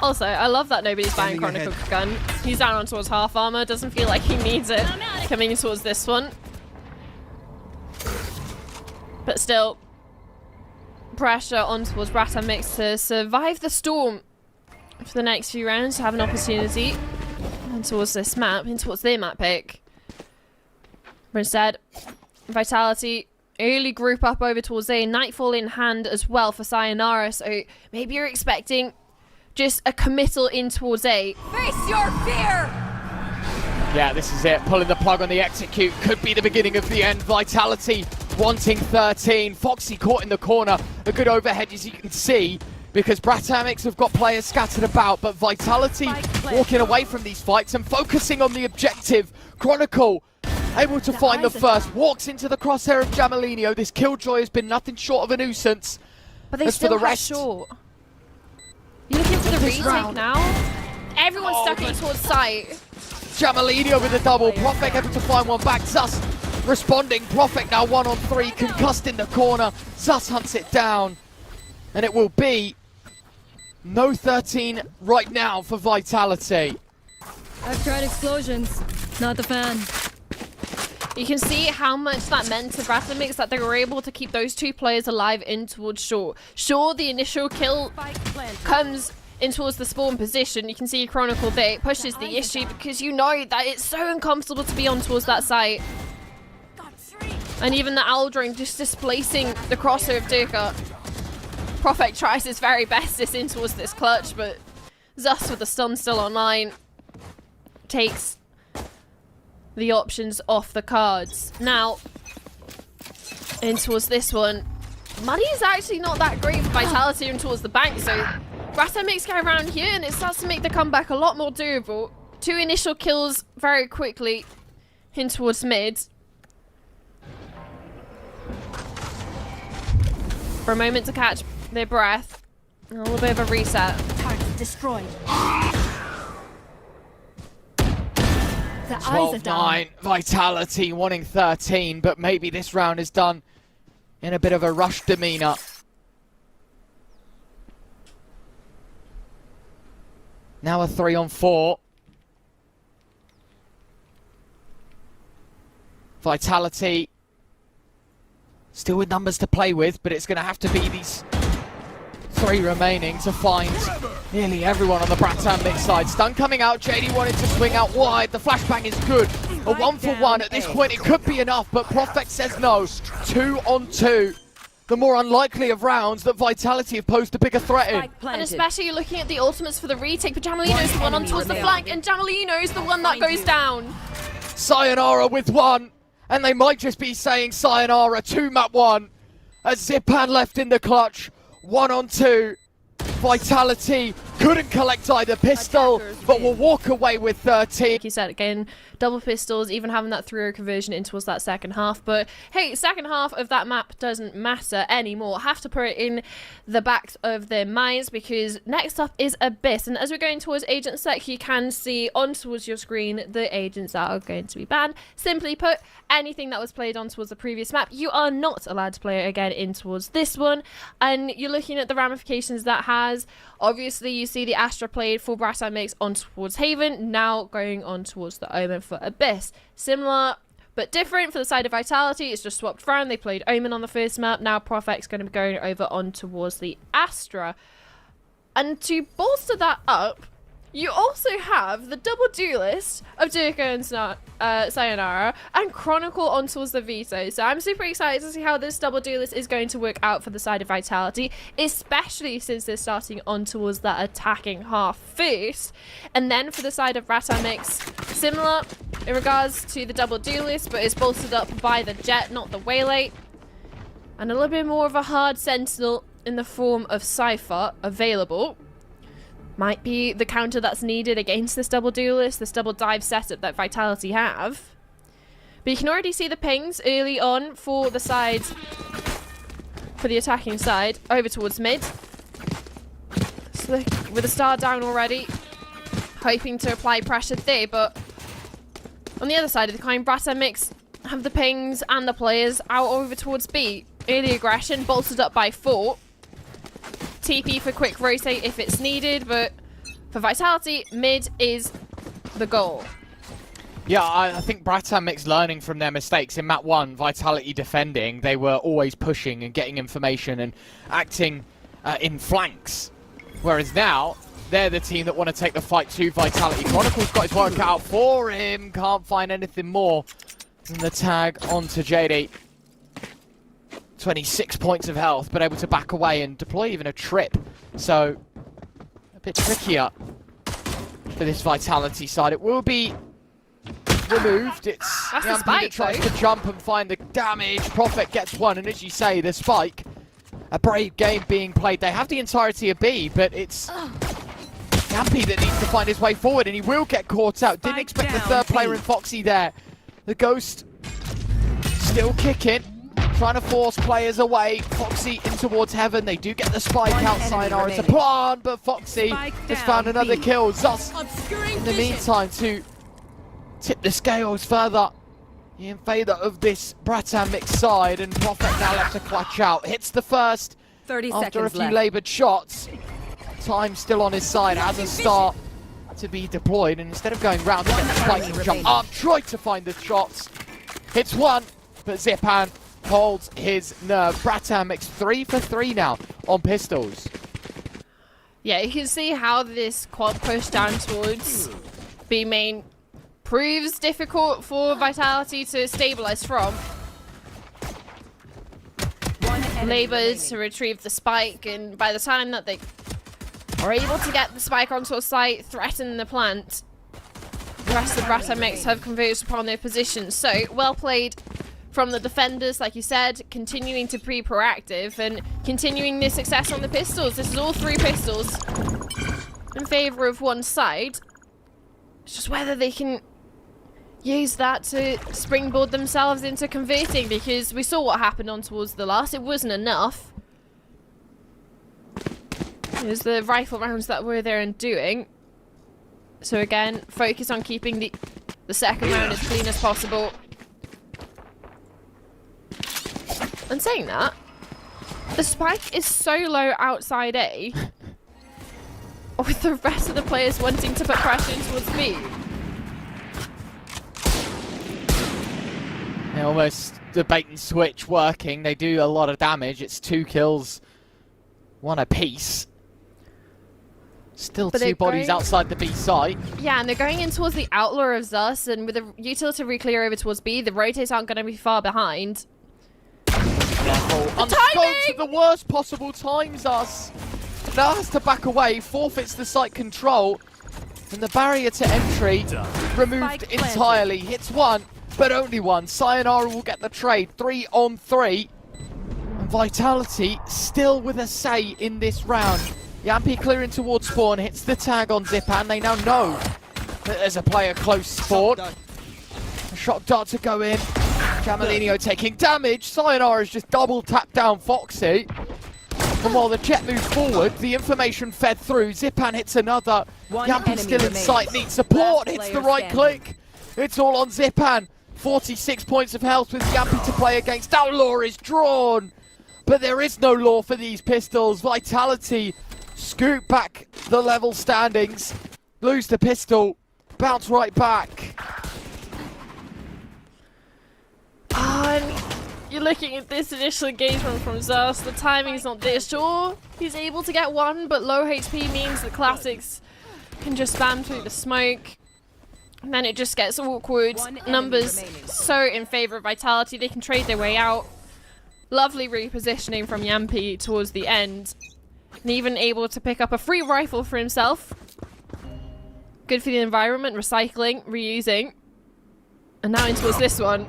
Also, I love that nobody's buying Chronicle gun. He's down on towards half armor, doesn't feel like he needs it coming towards this one. But still, pressure on towards Bratan Mix to survive the storm for the next few rounds, to have an opportunity and towards this map, and towards their map pick. But instead, Vitality early group up over towards A, Nightfall in hand as well for Sayonara, so maybe you're expecting just a committal in towards A. Face your fear! Yeah, this is it. Pulling the plug on the execute could be the beginning of the end. Vitality wanting 13. Foxy caught in the corner. A good overhead, as you can see, because Bratan Mix have got players scattered about, but Vitality walking away from these fights and focusing on the objective. Chronicle able to find the first. Walks into the crosshair of Jamalinho. This killjoy has been nothing short of a nuisance. But they As for still the have rest, short. You're looking for the This retake round. now? Everyone's stuck in towards site. Jamalini with a double. Profek able to find one back. Zus responding. Profek now 1-on-3. Concussed in the corner. Zus hunts it down. And it will be no 13 right now for Vitality. I've tried explosions. Not the fan. You can see how much that meant to Bratan Mix that they were able to keep those two players alive in towards Shaw. Shaw, the initial kill comes in towards the spawn position. You can see Chronicle there. It pushes the issue because you know that it's so uncomfortable to be on towards that site. And even the Owl Drone just displacing the crosser of Durka. Profek tries his very best this in towards this clutch, but Zus with the stun still online takes the options off the cards. Now, in towards this one, money is actually not that great for Vitality in towards the bank, so Bratan Mix go around here and it starts to make the comeback a lot more doable. 2 initial kills very quickly in towards mid. For a moment to catch their breath. A little bit of a reset. Target destroyed. The eyes are down. 12-9. Vitality wanting 13, but maybe this round is done in a bit of a rush demeanor. Now a 3-on-4. Vitality still with numbers to play with, but it's going to have to be these 3 remaining to find nearly everyone on the Bratan Mix side. Stun coming out, JD wanted to swing out wide. The flashbang is good. A 1-for-1 at this point, it could be enough, but Profek says no. 2-on-2. The more unlikely of rounds that Vitality have posed a bigger threat in. And especially looking at the ultimates for the retake, but Jamalino's the one on towards the flank, and Jamalino's the one that goes down. Sayonara with 1, and they might just be saying sayonara to map 1. As Zipan left in the clutch, 1-on-2. Vitality couldn't collect either pistol, but will walk away with 13. Like you said, again, double pistols, even having that 3-0 conversion in towards that second half. But hey, second half of that map doesn't matter anymore. Have to put it in the backs of their minds because next up is Abyss. And as we're going towards Agent Sec, you can see on towards your screen the agents that are going to be banned. Simply put, anything that was played on towards the previous map, you are not allowed to play it again in towards this one. And you're looking at the ramifications that has. Obviously, you see the Astra played for Bratan Mix on towards Haven, now going on towards the Omen for Abyss. Similar but different for the side of Vitality. It's just swapped around. They played Omen on the first map. Now Profek's going to be going over on towards the Astra. And to bolster that up, you also have the double duelist of Durka and Sayonara and Chronicle on towards the Veto. So I'm super excited to see how this double duelist is going to work out for the side of Vitality, especially since they're starting on towards that attacking half first. And then for the side of Bratan Mix, similar in regards to the double duelist, but it's bolstered up by the Jet, not the Waylay. And a little bit more of a hard sentinel in the form of Cypher available. Might be the counter that's needed against this double duelist, this double dive setup that Vitality have. But you can already see the pings early on for the side, for the attacking side, over towards mid. Slick with a star down already, hoping to apply pressure there, but on the other side of the coin, Bratan Mix have the pings and the players out over towards B. Early aggression, bolstered up by 4. TP for quick rotate if it's needed, but for Vitality, mid is the goal. Yeah, I think Bratan Mix learning from their mistakes in map 1, Vitality defending. They were always pushing and getting information and acting in flanks. Whereas now, they're the team that want to take the fight to Vitality. Chronicle's got his work out for him. Can't find anything more than the tag onto JD. 26 points of health, but able to back away and deploy even a trip. So, a bit trickier for this Vitality side. It will be removed. It's That's the Yampi spike, that tries though. to jump and find the damage. Profek gets one, and as you say, the spike. A brave game being played. They have the entirety of B, but it's Yampi that needs to find his way forward, and he will get caught out. Didn't expect the third player in Foxy there. The Ghost still kicking. Trying to force players away. Foxy in towards heaven. They do get the spike One outside. enemy It's a remaining. plan, but Foxy Spike has down, found another B. kill. Zus Obscuring in the vision. meantime to tip the scales further in favour of this Bratan mixed side, and Prophet now left to clutch out. Hits the first 30 after a seconds few left. laboured shots. Time still on his side, has a start to be deployed, and instead of going round to get the spike and jump up, tried to find the shots. Hits one, but Zipan holds his nerve. Bratan makes 3 for 3 now on pistols. Yeah, you can see how this quad push down towards B main proves difficult for Vitality to stabilize from. One enemy Laboured remaining. to retrieve the spike, and by the time that they are able to get the spike onto a site, threaten the plant, the rest of the Bratan mix have converged upon their positions. So, well played from the defenders, like you said, continuing to be proactive and continuing their success on the pistols. This is all 3 pistols in favour of one side. It's just whether they can use that to springboard themselves into converting, because we saw what happened on towards the last. It wasn't enough. It was the rifle rounds that were there and doing. So again, focus on keeping the second round as clean as possible. And saying that, the spike is so low outside A, with the rest of the players wanting to put pressure towards B. They almost the bait and switch working. They do a lot of damage. It's 2 kills, 1 apiece. Still But 2 they're bodies going- outside the B site. Yeah, and they're going in towards the outlaw of Zus, and with the utility re-clear over towards B, the rotates aren't going to be far behind. Unscoped at the worst possible times, us. Now has to back away, forfeits the site control, and the barrier to entry removed Spike planted. entirely. Hits 1, but only 1. Sayonara will get the trade. 3 on 3. And Vitality still with a say in this round. Yampi clearing towards spawn, hits the tag on Zipan. They now know that there's a player close spawn. A shock dart to go in. Jamalino taking damage. Sayonara's just double tapped down Foxy. And while the jet moves forward, the information fed through. Zipan hits another. One Yampi enemy still in remains. sight, needs support. Last Hits the player right standing. click. It's all on Zipan. 46 points of health with Yampi to play against. Outlaw is drawn. But there is no law for these pistols. Vitality scoop back the level standings. Lose the pistol. Bounce right back. And you're looking at this initial engagement from Zus. The timing's not there. Sure, he's able to get 1, but low HP means the classics can just spam through the smoke. And then it just gets awkward. One enemy Numbers remaining. so in favour of Vitality. They can trade their way out. Lovely repositioning from Yampi towards the end. And even able to pick up a free rifle for himself. Good for the environment. Recycling, reusing. And now in towards this one.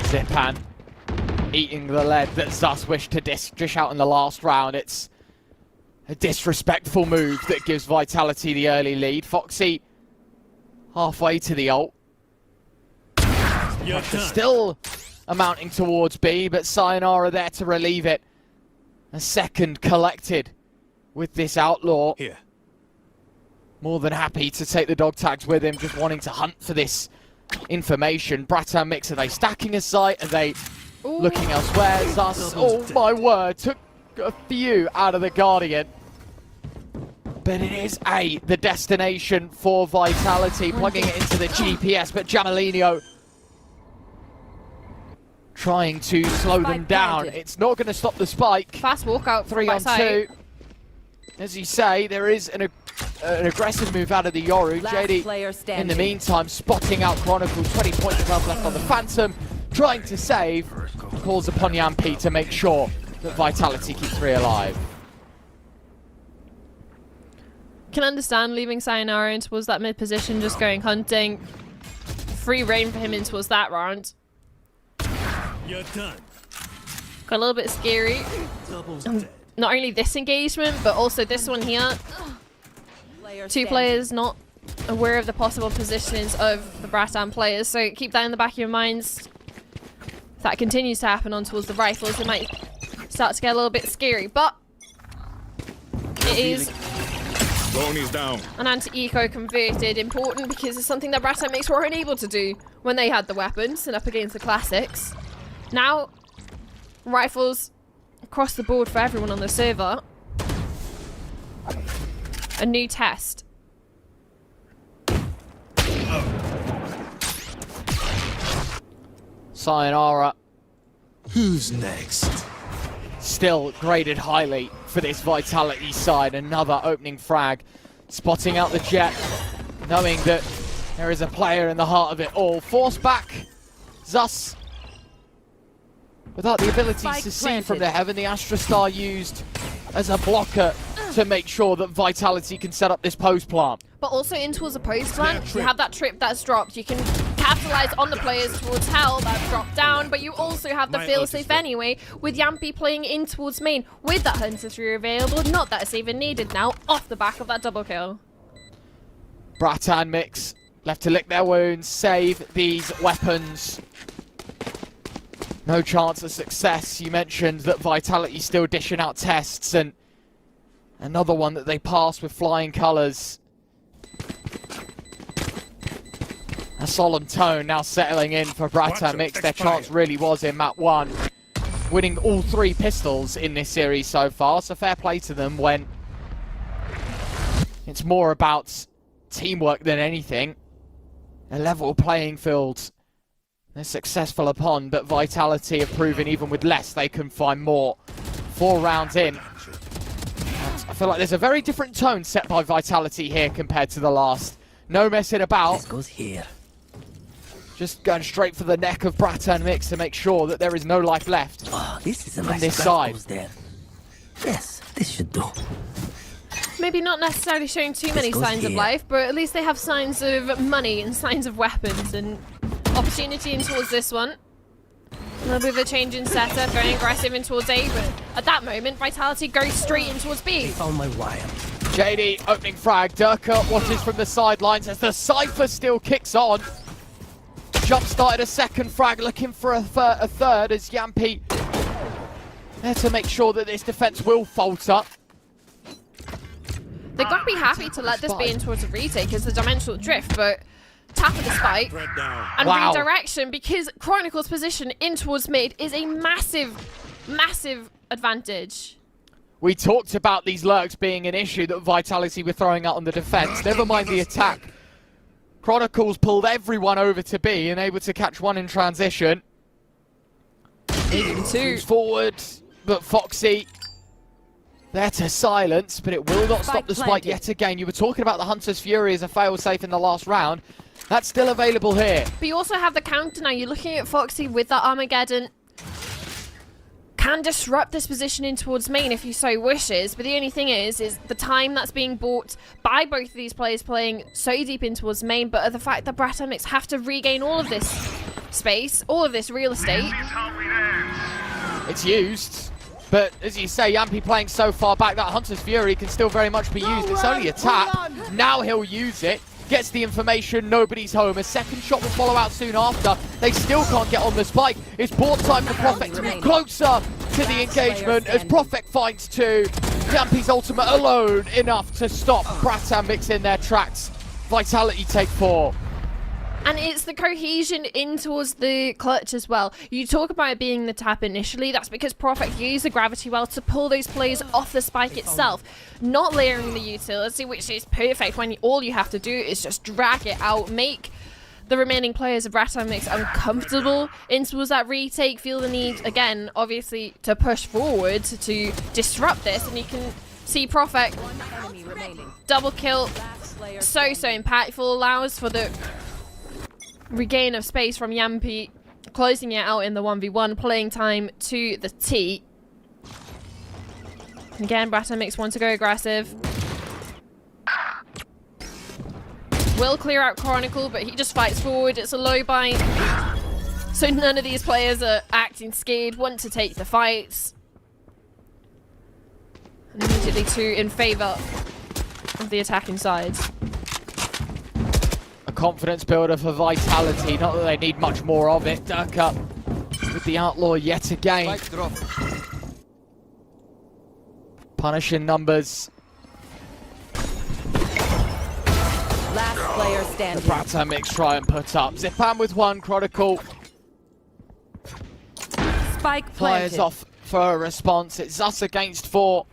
Zipan eating the lead that Zus wished to dish out in the last round. It's a disrespectful move that gives Vitality the early lead. Foxy halfway to the ult. Still amounting towards B, but Sayonara there to relieve it. A second collected with this outlaw. Here. More than happy to take the dog tags with him, just wanting to hunt for this information. Bratan mix, are they stacking a site? Are they looking elsewhere? Zus, oh my word, took a few out of the Guardian. But it is the destination for Vitality, plugging it into the GPS, but Jamalino trying to slow them Spike down. planted. It's not going to stop the spike. Fast walkout 3 from on side. 2. As you say, there is an aggressive move out of the Yoru. Last JD, player in the standing. meantime, spotting out Chronicle. 20 points of health left on the Phantom. Trying to save. Calls upon Yampi to make sure that Vitality keeps 3 alive. Can understand leaving Sayonara in towards that mid position, just going hunting. Free reign for him in towards that round. You're done. Got a little bit scary. Double's dead. Not only this engagement, but also this one here. Player 2 standing. players not aware of the possible positions of the Bratan players, so keep that in the back of your minds. that continues to happen on towards the rifles, it might start to get a little bit scary. But it is Drone is down. an anti-eco converted, important because it's something that Bratan Mix were unable to do when they had the weapons and up against the classics. Now, rifles across the board for everyone on the server. A new test. Sayonara. Who's next? Still graded highly for this Vitality side. Another opening frag. Spotting out the jet. Knowing that there is a player in the heart of it all. Force back. Zus. Without the ability Spike to see planted. from the heaven, the Astra Star used as a blocker to make sure that Vitality can set up this post plant. But also in towards the post plant, you have that trip that's dropped. You can capitalize on the players towards hell that dropped down, but you also have the My fail ult is safe dead. anyway, with Yampy playing in towards main with that Hunter 3 available. Not that it's even needed now, off the back of that double kill. Bratan Mix left to lick their wounds, save these weapons. No chance of success. You mentioned that Vitality still dishing out tests, and another one that they passed with flying colours. A solemn tone now settling in for Bratan Mix. Their chance really was in map 1. Winning all 3 pistols in this series so far, so fair play to them when it's more about teamwork than anything. A level playing field they're successful upon, but Vitality have proven even with less they can find more. 4 rounds in. I feel like there's a very different tone set by Vitality here compared to the last. No messing about. This goes here. Just going straight for the neck of Bratan Mix to make sure that there is no life left. Oh, this is a On nice this that side. goes there. Yes, this should do. Maybe not necessarily showing too many goes signs of here. life, but at least they have signs of money and signs of weapons and opportunity in towards this one. A little bit of a change in setup, going aggressive in towards A, but at that moment, Vitality goes straight in towards B. Found my wire. JD opening frag. Durka watches from the sidelines as the Cypher still kicks on. Jump started a second frag, looking for a third as Yampy there to make sure that this defense will falter. They've got to be happy to let this be in towards a retake as the dimensional drift, but tap of the spike Threat down. and Wow. redirection because Chronicle's position in towards mid is a massive, massive advantage. We talked about these lurks being an issue that Vitality were throwing out on the defense. Never mind the attack. Chronicles pulled everyone over to B and able to catch one in transition. Even two. Moves forward, but Foxy there to silence, but it will not stop the spike planted. yet again. You were talking about the Hunter's Fury as a fail-safe in the last round. That's still available here. But you also have the counter now. You're looking at Foxy with that Armageddon. Can disrupt this position in towards main if he so wishes, but the only thing is the time that's being bought by both of these players playing so deep in towards main, but the fact that Bratan Mix have to regain all of this space, all of this real estate. It's used, but as you say, Yampy playing so far back, that Hunter's Fury can still very much be used. It's only a tap. Now he'll use it. Gets the information, nobody's home. A second shot will follow out soon after. They still can't get on the spike. It's board time for Prophet to move closer to the engagement as Prophet finds 2. Yampy's ultimate alone enough to stop Bratan Mix in their tracks. Vitality take 4. And it's the cohesion in towards the clutch as well. You talk about it being the tap initially. That's because Prophet used the gravity well to pull those players off the spike itself. Not layering the utility, which is perfect when all you have to do is just drag it out, make the remaining players of Bratan Mix uncomfortable in towards that retake, feel the need, again, obviously, to push forward to disrupt this. And you can see Prophet Enemy remaining. double kill. Last player So impactful, allows for the regain of space from Yampy, closing it out in the 1v1, playing time to the T. Again, Bratan Mix want to go aggressive. Will clear out Chronicle, but he just fights forward. It's a low bind. So none of these players are acting scared, want to take the fights. And immediately 2 in favour of the attacking sides. A confidence builder for Vitality. Not that they need much more of it. Durka with the Outlaw yet again. Punishing numbers. Last player The standing. Bratan mix try and put up. Zipan with one, Chronicle Spike fires planted. off for a response. It's us against 4.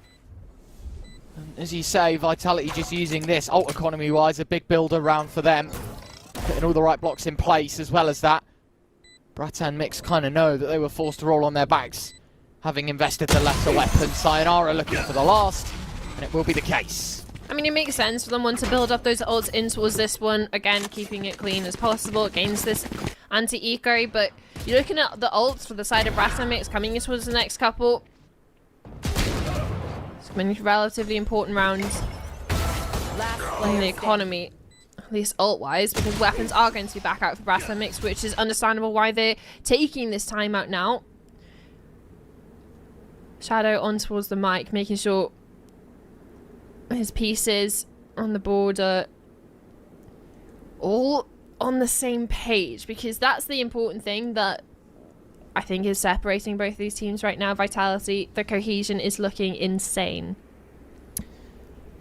And as you say, Vitality just using this ult economy-wise, a big builder round for them. Putting all the right blocks in place as well as that. Bratan mix kind of know that they were forced to roll on their backs, having invested the lesser weapons. Sayonara looking for the last, and it will be the case. I mean, it makes sense for them to build up those ults in towards this one. Again, keeping it clean as possible against this anti-eco. But you're looking at the ults for the side of Bratan mix coming in towards the next couple. It's many relatively important rounds Last in player the economy, at least ult-wise, because weapons are going to be back out for Bratan mix, which is understandable why they're taking this time out now. Shadow on towards the mic, making sure his pieces on the board are all on the same page, because that's the important thing that I think is separating both these teams right now. Vitality, the cohesion is looking insane.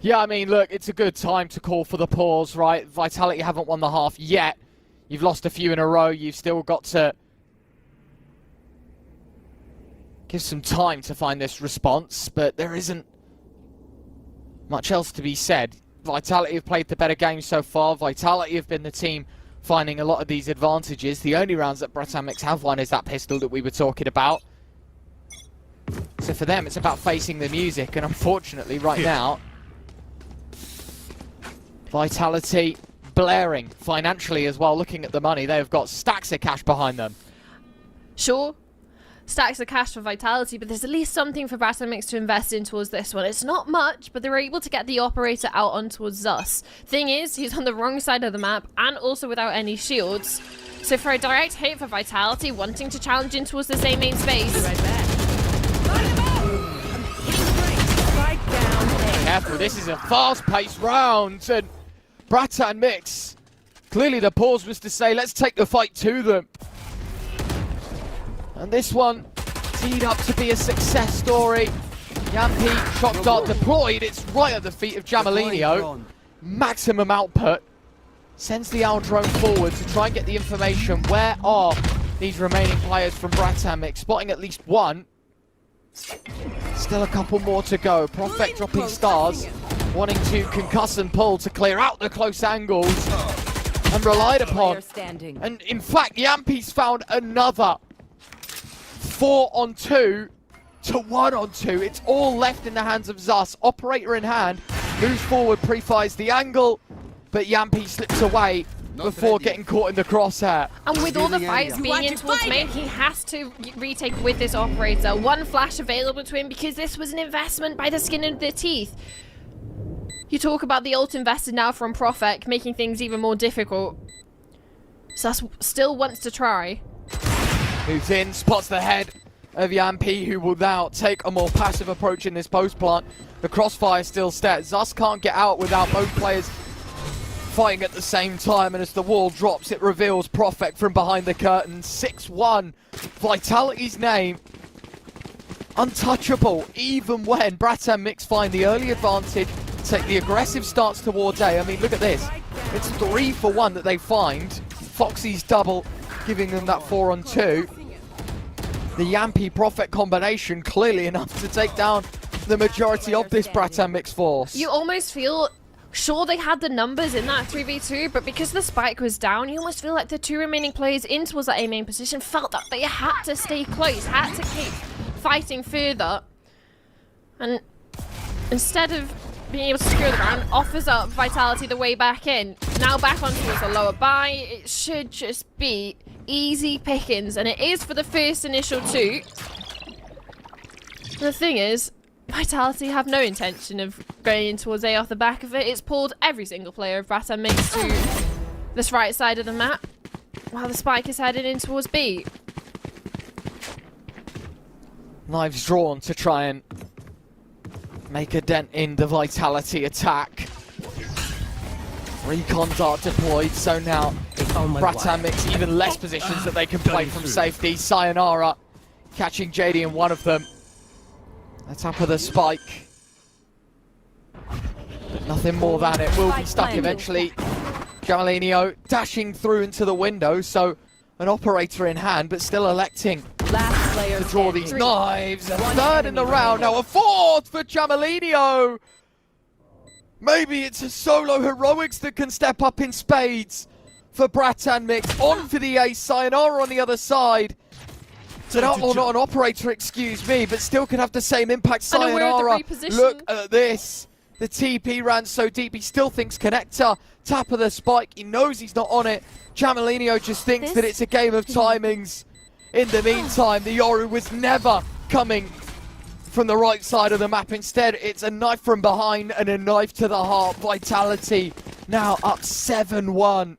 Yeah, I mean, look, it's a good time to call for the pause, right? Vitality haven't won the half yet. You've lost a few in a row. You've still got to give some time to find this response, but there isn't much else to be said. Vitality have played the better game so far. Vitality have been the team finding a lot of these advantages. The only rounds that Bratan mix have won is that pistol that we were talking about. So for them, it's about facing the music, and unfortunately, right now, Vitality blaring financially as well. Looking at the money, they've got stacks of cash behind them. Sure, stacks of cash for Vitality, but there's at least something for Bratan mix to invest in towards this one. It's not much, but they're able to get the operator out on towards us. Thing is, he's on the wrong side of the map and also without any shields. So for a direct hit for Vitality, wanting to challenge in towards the same main space. Right back. Spike down A. Careful, this is a fast-paced round, and Bratan mix. Clearly the pause was to say, let's take the fight to them. And this one teed up to be a success story. Yampi, shock dart deployed. It's right at the feet of Jamalinho. Maximum output. Sends the owl drone forward to try and get the information. Where are these remaining players from Bratan mix? Spotting at least one. Still a couple more to go. Prophet dropping stars. Wanting to concuss and pull to clear out the close angles. And relied upon. Player standing. And in fact, Yampi's found another 4-on-2 to 1-on-2. It's all left in the hands of Zus. Operator in hand, moves forward, pre-fires the angle, but Yampi slips away before getting caught in the crosshair. And with all the fights being in towards main, he has to retake with this operator. One flash available to him because this was an investment by the skin of their teeth. You talk about the ult invested now from Prophet, making things even more difficult. Sus still wants to try. Moves in, spots the head of Yampi, who will now take a more passive approach in this post plant. The crossfire still set. Zus can't get out without both players fighting at the same time, and as the wall drops, it reveals Prophet from behind the curtain. 6-1, Vitality's name untouchable, even when Bratan mix find the early advantage, take the aggressive stance towards A. I mean, look at this. It's 3 for 1 that they find. Foxy's double, giving them that 4-on-2. The Yampi Prophet combination clearly enough to take down the majority of this Bratan mix force. You almost feel, sure they had the numbers in that 3v2, but because the spike was down, you almost feel like the 2 remaining players in towards that A main position felt that they had to stay close, had to keep fighting further. And instead of being able to secure the ground, offers up Vitality the way back in. Now back on towards a lower buy. It should just be easy pickings, and it is for the first initial 2. The thing is, Vitality have no intention of going in towards A off the back of it. It's pulled every single player of Bratan mix to this right side of the map, while the spike is headed in towards B. Knives drawn to try and make a dent in the Vitality attack. Recon dart deployed, so now on my Bratan wire. Mix even less positions that they can play from safety. Sayonara catching JD in one of them. The top of the spike. But nothing more than it. Will be stuck eventually. Jamalinho dashing through into the window, so an operator in hand, but still electing Last player to draw standing. these knives. A third in the round, now a fourth for Jamalinho. Maybe it's a solo heroics that can step up in spades for Bratan Mix. On for the ace, Sayonara on the other side. So not an operator, excuse me, but still can have the same impact. Unaware of the Sayonara, reposition. look at this. The TP ran so deep, he still thinks connector. Tap of the spike, he knows he's not on it. Jamalinho just thinks that it's a game of timings. In the meantime, the Yoru was never coming from the right side of the map. Instead, it's a knife from behind and a knife to the heart. Vitality now up 7-1.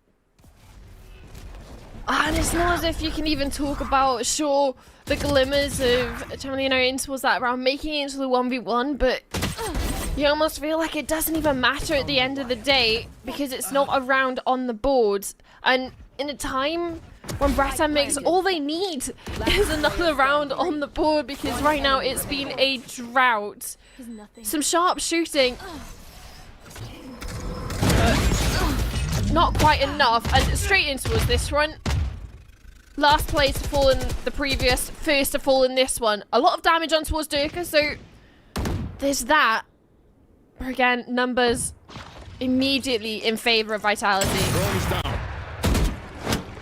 And it's not as if you can even talk about, sure, the glimmers of Jamalinho in towards that round, making it into the 1v1, but you almost feel like it doesn't even matter at the end of the day because it's not a round on the board. And in a time when Bratan Mix, all they need is another round on the board because right now it's been a drought. Some sharp shooting. But not quite enough. And straight in towards this one. Last play to fall in the previous, first to fall in this one. A lot of damage on towards Durka, so there's that. But again, numbers immediately in favor of Vitality. Drone is down.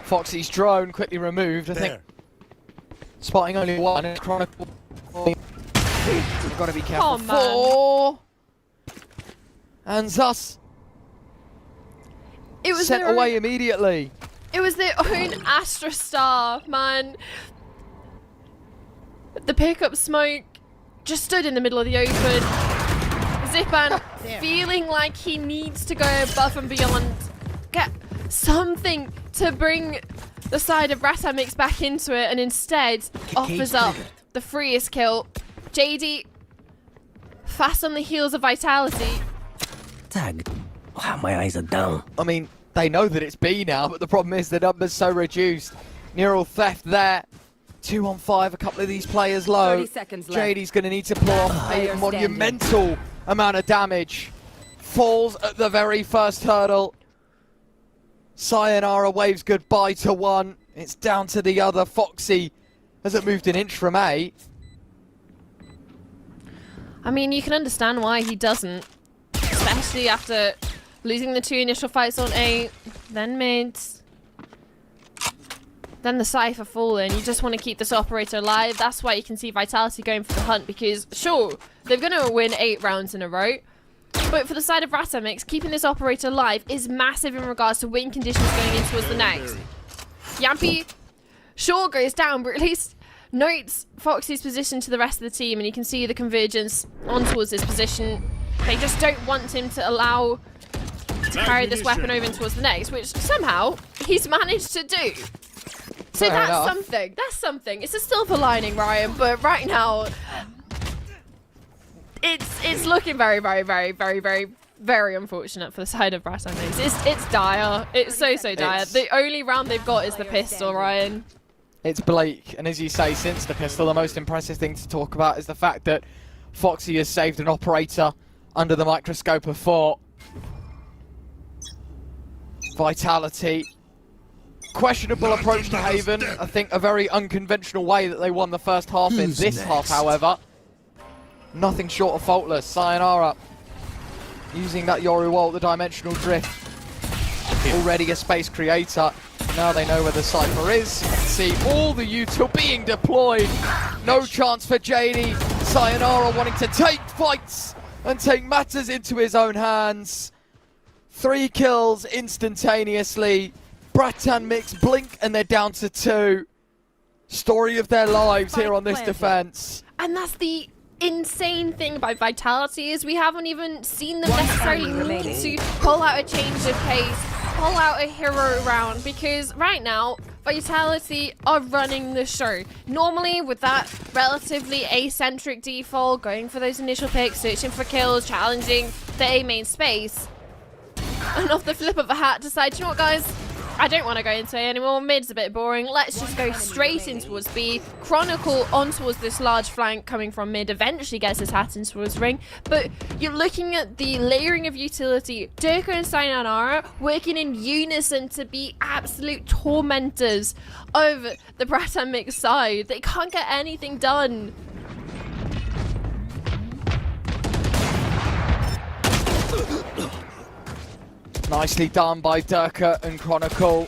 Foxy's drone quickly removed, I think. Spotting only one. It's Chronicle. You've got to be careful. Oh, man. 4. And Zus It was sent their away immediately. It was their own Astra Star, man. The pickup smoke just stood in the middle of the open. Zipan feeling like he needs to go above and beyond. Get something to bring the side of Bratan Mix back into it, and instead offers up the freest kill. JD, fast on the heels of Vitality. Tag. Wow, my eyes are down. I mean, they know that it's B now, but the problem is the number's so reduced. Neural theft there. 2 on 5, a couple of these players low. 30 seconds left. JD's going to need to pull off a Player monumental amount of damage. Falls at the very first hurdle. Sayonara waves goodbye to one. It's down to the other. Foxy hasn't moved an inch from A. I mean, you can understand why he doesn't. Especially after losing the 2 initial fights on A, then mid, then the Cypher falling. You just want to keep this operator alive. That's why you can see Vitality going for the hunt because, sure, they're going to win 8 rounds in a row. But for the side of Bratan Mix, keeping this operator alive is massive in regards to win conditions going in towards the next. Yampy, sure, goes down, but at least notes Foxy's position to the rest of the team, and you can see the convergence on towards this position. They just don't want him to allow to carry this weapon over towards the next, which somehow he's managed to do. So Fair that's enough. something. That's something. It's a silver lining, Ryan, but right now it's looking very, very, very, very, very, very unfortunate for the side of Bratan Mix. It's dire. It's so dire. The only round they've got is the pistol, Ryan. It's bleak, and as you say, since the pistol, the most impressive thing to talk about is the fact that Foxy has saved an operator under the microscope of 4. Vitality. Questionable approach to Haven. I think a very unconventional way that they won the first half in this half, however. Nothing short of faultless. Sayonara using that Yoru ult, the dimensional drift. Already a space creator. Now they know where the Cypher is. You can see all the util being deployed. No chance for JD. Sayonara wanting to take fights and take matters into his own hands. 3 kills instantaneously. Bratan Mix blink and they're down to 2. Story of their lives here on this defense. And that's the insane thing about Vitality is we haven't even seen them necessarily need to pull out a change of pace, pull out a hero round, because right now Vitality are running the show. Normally with that relatively A-centric default, going for those initial picks, searching for kills, challenging the A main space, and off the flip of a hat decide, you know what guys, I don't want to go into A anymore. Mid's a bit boring. Let's just go straight in towards B. Chronicle on towards this large flank coming from mid. Eventually gets his hat in towards ring. But you're looking at the layering of utility. Durka and Sayonara working in unison to be absolute tormentors of the Bratan mix side. They can't get anything done. Nicely done by Durka and Chronicle.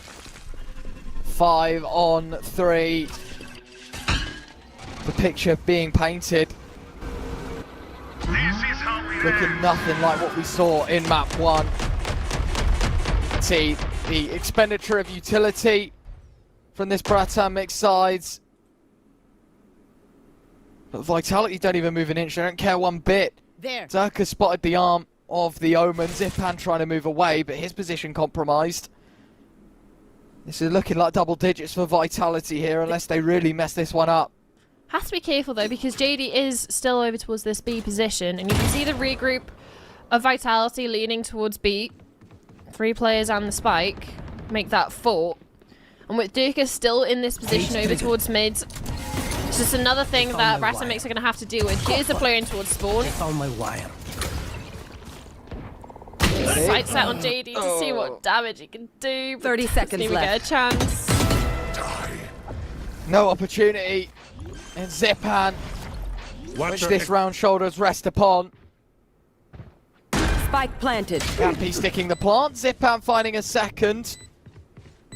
5 on 3. The picture being painted. Looking nothing like what we saw in map 1. You can see the expenditure of utility from this Bratan mix sides. But Vitality don't even move an inch. They don't care one bit. There. Durka spotted the arm of the Omen. Zipan trying to move away, but his position compromised. This is looking like double digits for Vitality here, unless they really mess this one up. Has to be careful though, because JD is still over towards this B position, and you can see the regroup of Vitality leaning towards B. 3 players and the spike make that 4. And with Durka still in this position over towards mid, it's just another thing that Bratan mix are going to have to deal with. Here's the player in towards spawn. I found my wire. Sight set on JD to see what damage he can do. 30 seconds even left. Get a chance. No opportunity. And Zipan, which this round shoulders rest upon. Spike planted. Yampy sticking the plant. Zipan finding a second.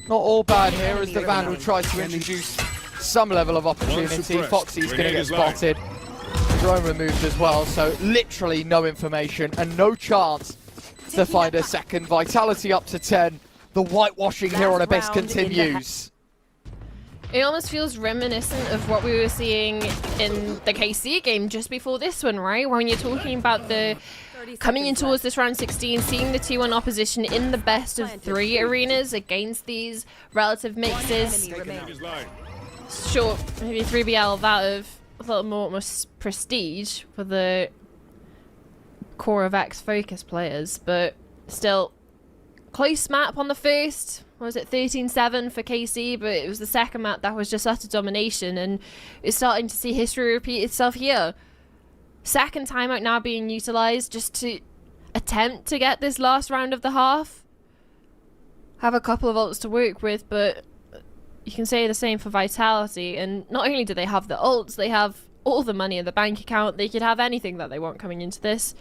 Not all bad here as the Vandal tries to introduce some level of opportunity. Foxy's going to get spotted. Drone removed as well, so literally no information and no chance to find a second. Vitality up to 10. The whitewashing here on Abyss continues. It almost feels reminiscent of what we were seeing in the KC game just before this one, right? When you're talking about the coming in towards this round 16, seeing the T1 opposition in the best of 3 arenas against these relative mixes. Sure, maybe 3BL that of a little more prestige for the core of X focus players, but still close map on the first. What was it, 13-7 for KC, but it was the second map that was just utter domination, and it's starting to see history repeat itself here. Second timeout now being utilised just to attempt to get this last round of the half. Have a couple of ults to work with, but you can say the same for Vitality, and not only do they have the ults, they have all the money in the bank account. They could have anything that they want coming into this.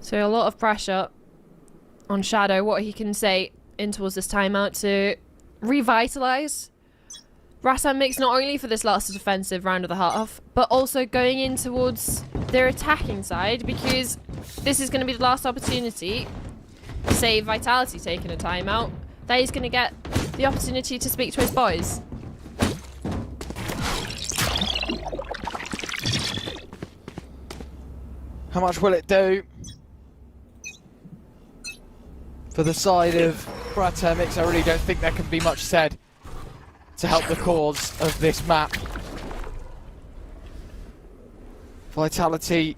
So a lot of pressure on Shadow, what he can say in towards this timeout to revitalise Bratan mix, not only for this last defensive round of the half, but also going in towards their attacking side, because this is going to be the last opportunity, say Vitality taking a timeout, that he's going to get the opportunity to speak to his boys. How much will it do for the side of Bratan mix? I really don't think there can be much said to help the cause of this map. Vitality,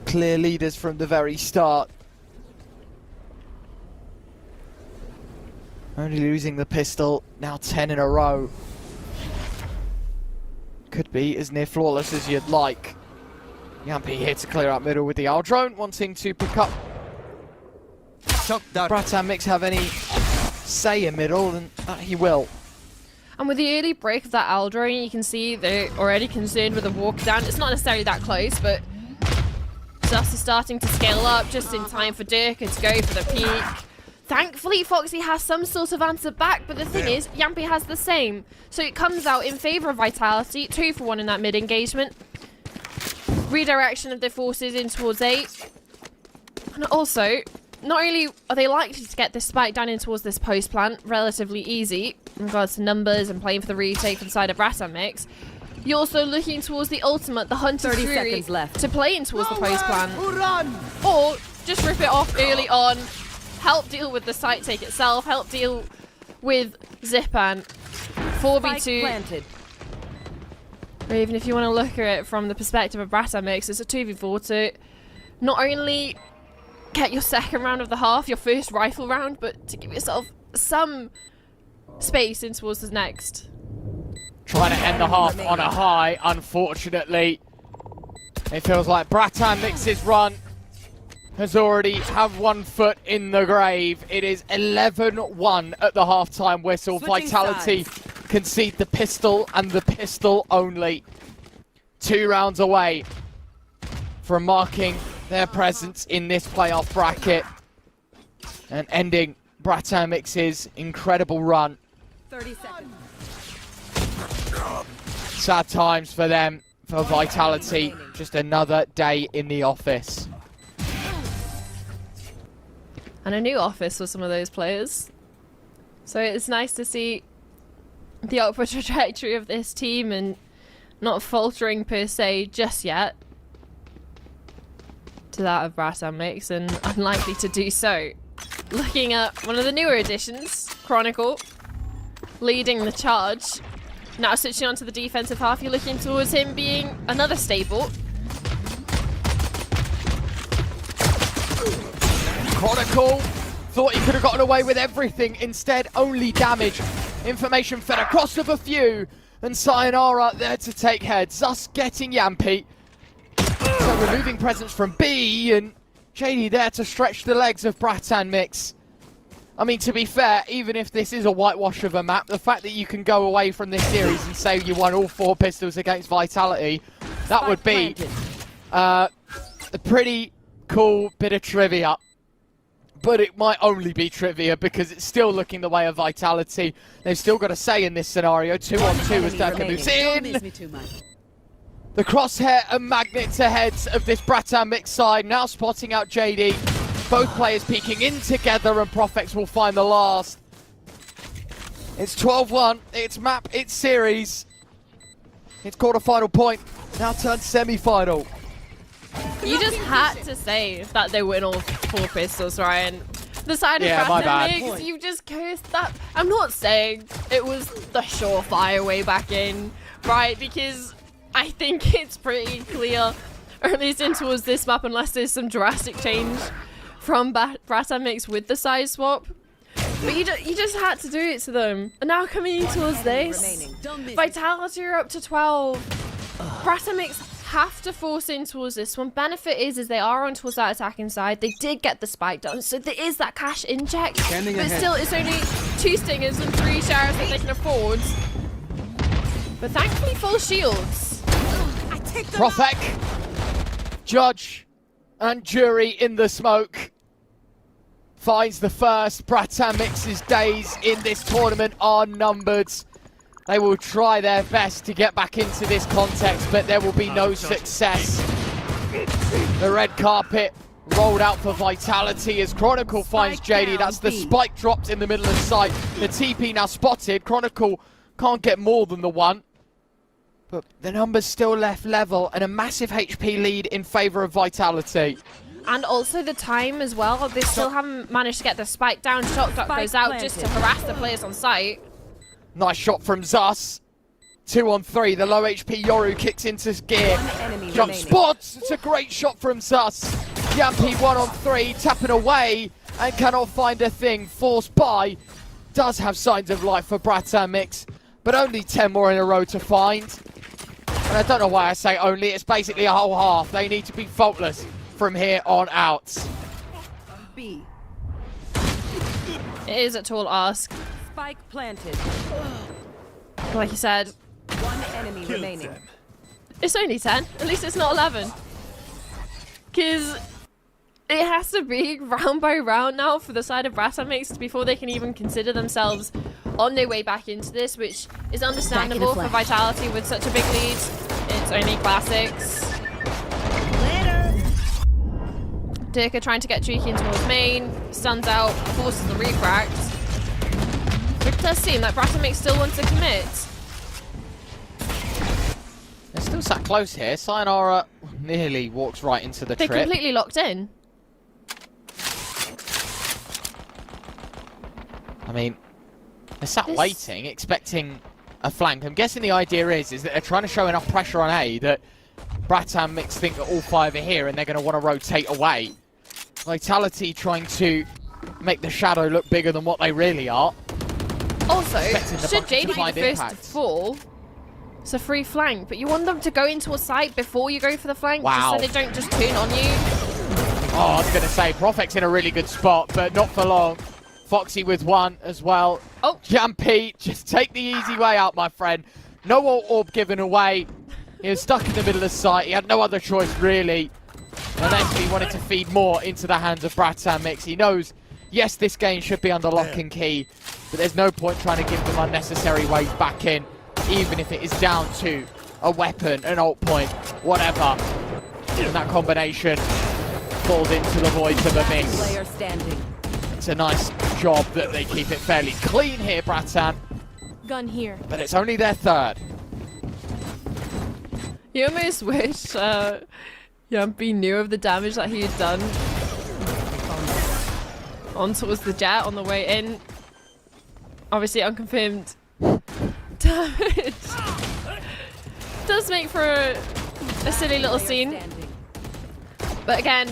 clear leaders from the very start. Only losing the pistol, now 10 in a row. Could be as near flawless as you'd like. Yampy here to clear out middle with the Owl drone, wanting to pick up. Bratan mix have any say in middle, and he will. And with the early break of that Owl drone, you can see they're already concerned with a walk down. It's not necessarily that close, but Sus is starting to scale up just in time for Durka to go for the peak. Thankfully, Foxy has some sort of answer back, but the thing is, Yampy has the same. So it comes out in favour of Vitality, 2 for 1 in that mid engagement. Redirection of their forces in towards 8. And also, not only are they likely to get this spike down in towards this post plant relatively easy in regards to numbers and playing for the retake for the side of Bratan mix, you're also looking towards the ultimate, the Hunter's 30 Fury, seconds left. to play in towards the post plant. Or just rip it off early on, help deal with the site take itself, help deal with Zipan. 4v2. Planted. Or even if you want to look at it from the perspective of Bratan mix, it's a 2v4 to not only get your second round of the half, your first rifle round, but to give yourself some space in towards the next. Trying to end the half on a high, unfortunately. It feels like Bratan Mix's run has already have 1 foot in the grave. It is 11-1 at the halftime whistle. Switching Vitality concede the pistol and the pistol only. 2 rounds away from marking their presence in this playoff bracket and ending Bratan Mix's incredible run. 30 seconds. Sad times for them, for Vitality. Just another day in the office. And a new office for some of those players. So it's nice to see the upward trajectory of this team and not faltering per se just yet to that of Bratan Mix, and unlikely to do so. Looking at one of the newer additions, Chronicle, leading the charge. Now switching onto the defensive half, you're looking towards him being another staple. Chronicle thought he could have gotten away with everything. Instead, only damage. Information fed across of a few. And Sayonara there to take heads. Thus getting Yampi. So removing presence from B. And JD there to stretch the legs of Bratan Mix. I mean, to be fair, even if this is a whitewash of a map, the fact that you can go away from this series and say you won all 4 pistols against Vitality, that would be a pretty cool bit of trivia. But it might only be trivia because it's still looking the way of Vitality. They've still got a say in this scenario. 2-on-2 as Durka moves in. The crosshair and magnet to heads of this Bratan Mix side. Now spotting out JD. Both players peeking in together, and Profex will find the last. It's 12-1. It's map. It's series. It's quarter-final point. Now turned semi-final. You just had to say that they win all 4 pistols, Ryan. The side of my bad. Bratan Mix, you just cursed that. I'm not saying it was the surefire way back in, right? Because I think it's pretty clear, or at least in towards this map, unless there's some drastic change from Bratan Mix with the side swap. But you just had to do it to them. And now coming in towards this, Vitality are up to 12. Bratan Mix have to force in towards this one. Benefit is they are on towards that attacking side. They did get the spike done, so there is that cash inject. But still, it's only 2 stingers and 3 showers that they can afford. But thankfully, full shields. Profek, judge, and jury in the smoke. Finds the first. Bratan Mix's days in this tournament are numbered. They will try their best to get back into this context, but there will be no success. The red carpet rolled out for Vitality as Chronicle finds JD. That's the spike dropped in the middle of sight. The TP now spotted. Chronicle can't get more than the 1. But the numbers still left level and a massive HP lead in favour of Vitality. And also the time as well. They still haven't managed to get the spike down. Shock Duck goes out just to harass the players on site. Nice shot from Zus. 2-on-3. The low HP Yoru kicks into gear. Jump spots. It's a great shot from Zus. Yampi 1-on-3. Tapping away and cannot find a thing. Forced by. Does have signs of life for Bratan Mix, but only 10 more in a row to find. And I don't know why I say only. It's basically a whole half. They need to be faultless from here on out. B. It is a tall ask. Spike planted. Like you said, 1 enemy remaining. it's only 10. At least it's not 11. Because it has to be round by round now for the side of Bratan Mix before they can even consider themselves on their way back into this, which is understandable for Vitality with such a big lead. It's only classics. Durka trying to get cheeky in towards main, stuns out, forces the refract. It does seem like Bratan Mix still wants to commit. They're still sat close here. Sayonara nearly walks right into the They're trip. completely locked in. I mean, they're sat waiting, expecting a flank. I'm guessing the idea is that they're trying to show enough pressure on A that Bratan Mix think that all 5 are here and they're going to want to rotate away. Vitality trying to make the shadow look bigger than what they really are. Also, Expecting the should bucket to JD be find the first to impact. fall, it's a free flank, but you want them to go into a site before you go for the flank, Wow. just so they don't just turn on you. Oh, I was going to say, Profec's in a really good spot, but not for long. Foxy with one as well. Oh. Jampy, just take the easy way out, my friend. No orb given away. He was stuck in the middle of the site. He had no other choice, really. Unless he wanted to feed more into the hands of Bratan Mix. He knows, yes, this game should be under lock and key, but there's no point trying to give them unnecessary ways back in, even if it is down to a weapon, an ult point, whatever. And that combination falls into the voids of a miss. Player standing. It's a nice job that they keep it fairly clean here, Bratan, Gun here. but it's only their third. You almost wish Yampy knew of the damage that he had done on towards the jet on the way in. Obviously unconfirmed damage. Does make for a silly little Player scene. standing. But again,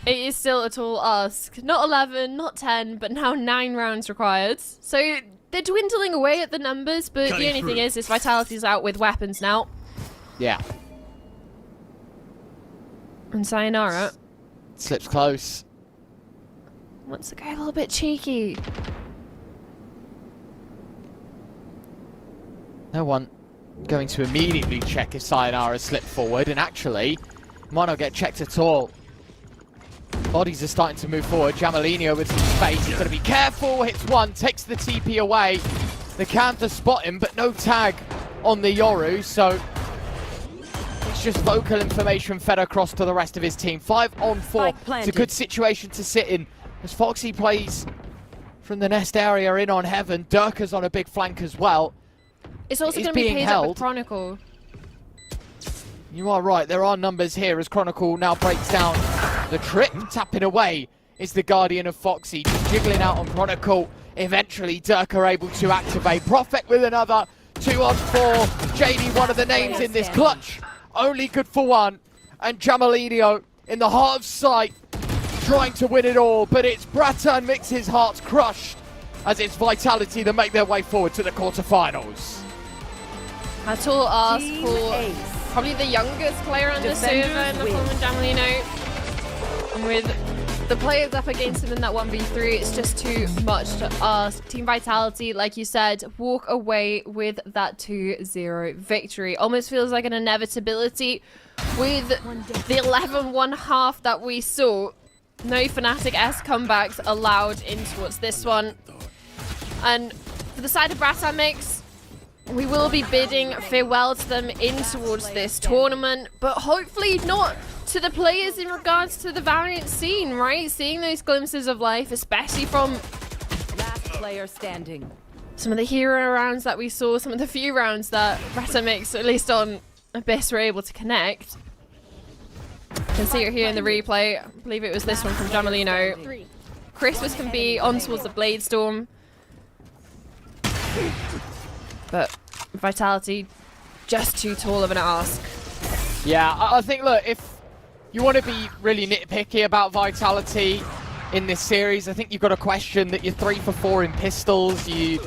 it is still a tall ask. Not 11, not 10, but now 9 rounds required. So they're dwindling away at the numbers, but the only thing is Vitality's out with weapons now. Yeah, And Sayonara slips close. wants to go a little bit cheeky. No one going to immediately check if Sayonara slipped forward, and actually might not get checked at all. Bodies are starting to move forward. Jamalinho with some space. He's got to be careful. Hits one, takes the TP away. The counter spot him, but no tag on the Yoru, so it's just vocal information fed across to the rest of his team. 5 on 4. Spike It's a planted. good situation to sit in as Foxy plays from the nest area in on Heaven. Durka's on a big flank as well. It's also It is going to be being paid up held. with Chronicle. You are right, there are numbers here as Chronicle now breaks down the trip. Tapping away is the Guardian of Foxy, just jiggling out on Chronicle. Eventually, Durka able to activate. Prophet with another 2 on 4. JD, one of the names in this clutch. Only good for one. And Jamalinho in the heart of sight, trying to win it all. But it's Bratan Mix's heart's crushed as it's Vitality that make their way forward to the quarterfinals. A tall ask Team for Ace. probably the youngest player on the server in the Defenders form of Jamalinho. And with the players up against him in that 1v3, it's just too much to ask. Team Vitality, like you said, walk away with that 2-0 victory. Almost feels like an inevitability with the 11-1 half that we saw. No Fnatic-esque comebacks allowed in towards this one. And for the side of Bratan Mix, we will be bidding farewell to them in towards this tournament, but hopefully not to the players in regards to the Valorant scene, right? Seeing those glimpses of life, especially from Last player standing. some of the hero rounds that we saw, some of the few rounds that Bratan Mix, at least on Abyss, were able to connect. You can see it here in the replay. I believe it was this one from Jamalinho. Christmas can be on towards the Blade Storm. But Vitality, just too tall of an ask. Yeah, I think, look, if you want to be really nitpicky about Vitality in this series, I think you've got to question that you're 3 for 4 in pistols. You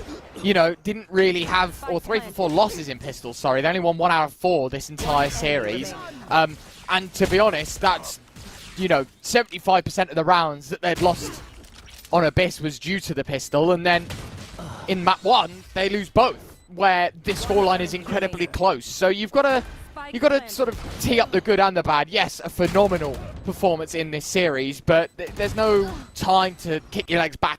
know, didn't really have, or 3 for 4 losses in pistols, sorry. They only won 1 out of 4 this entire series. And to be honest, that's, you know, 75% of the rounds that they'd lost on Abyss was due to the pistol. And then in map 1, they lose both, where this scoreline is incredibly close. So you've got to sort of tee up the good and the bad. Yes, a phenomenal performance in this series, but there's no time to kick your legs back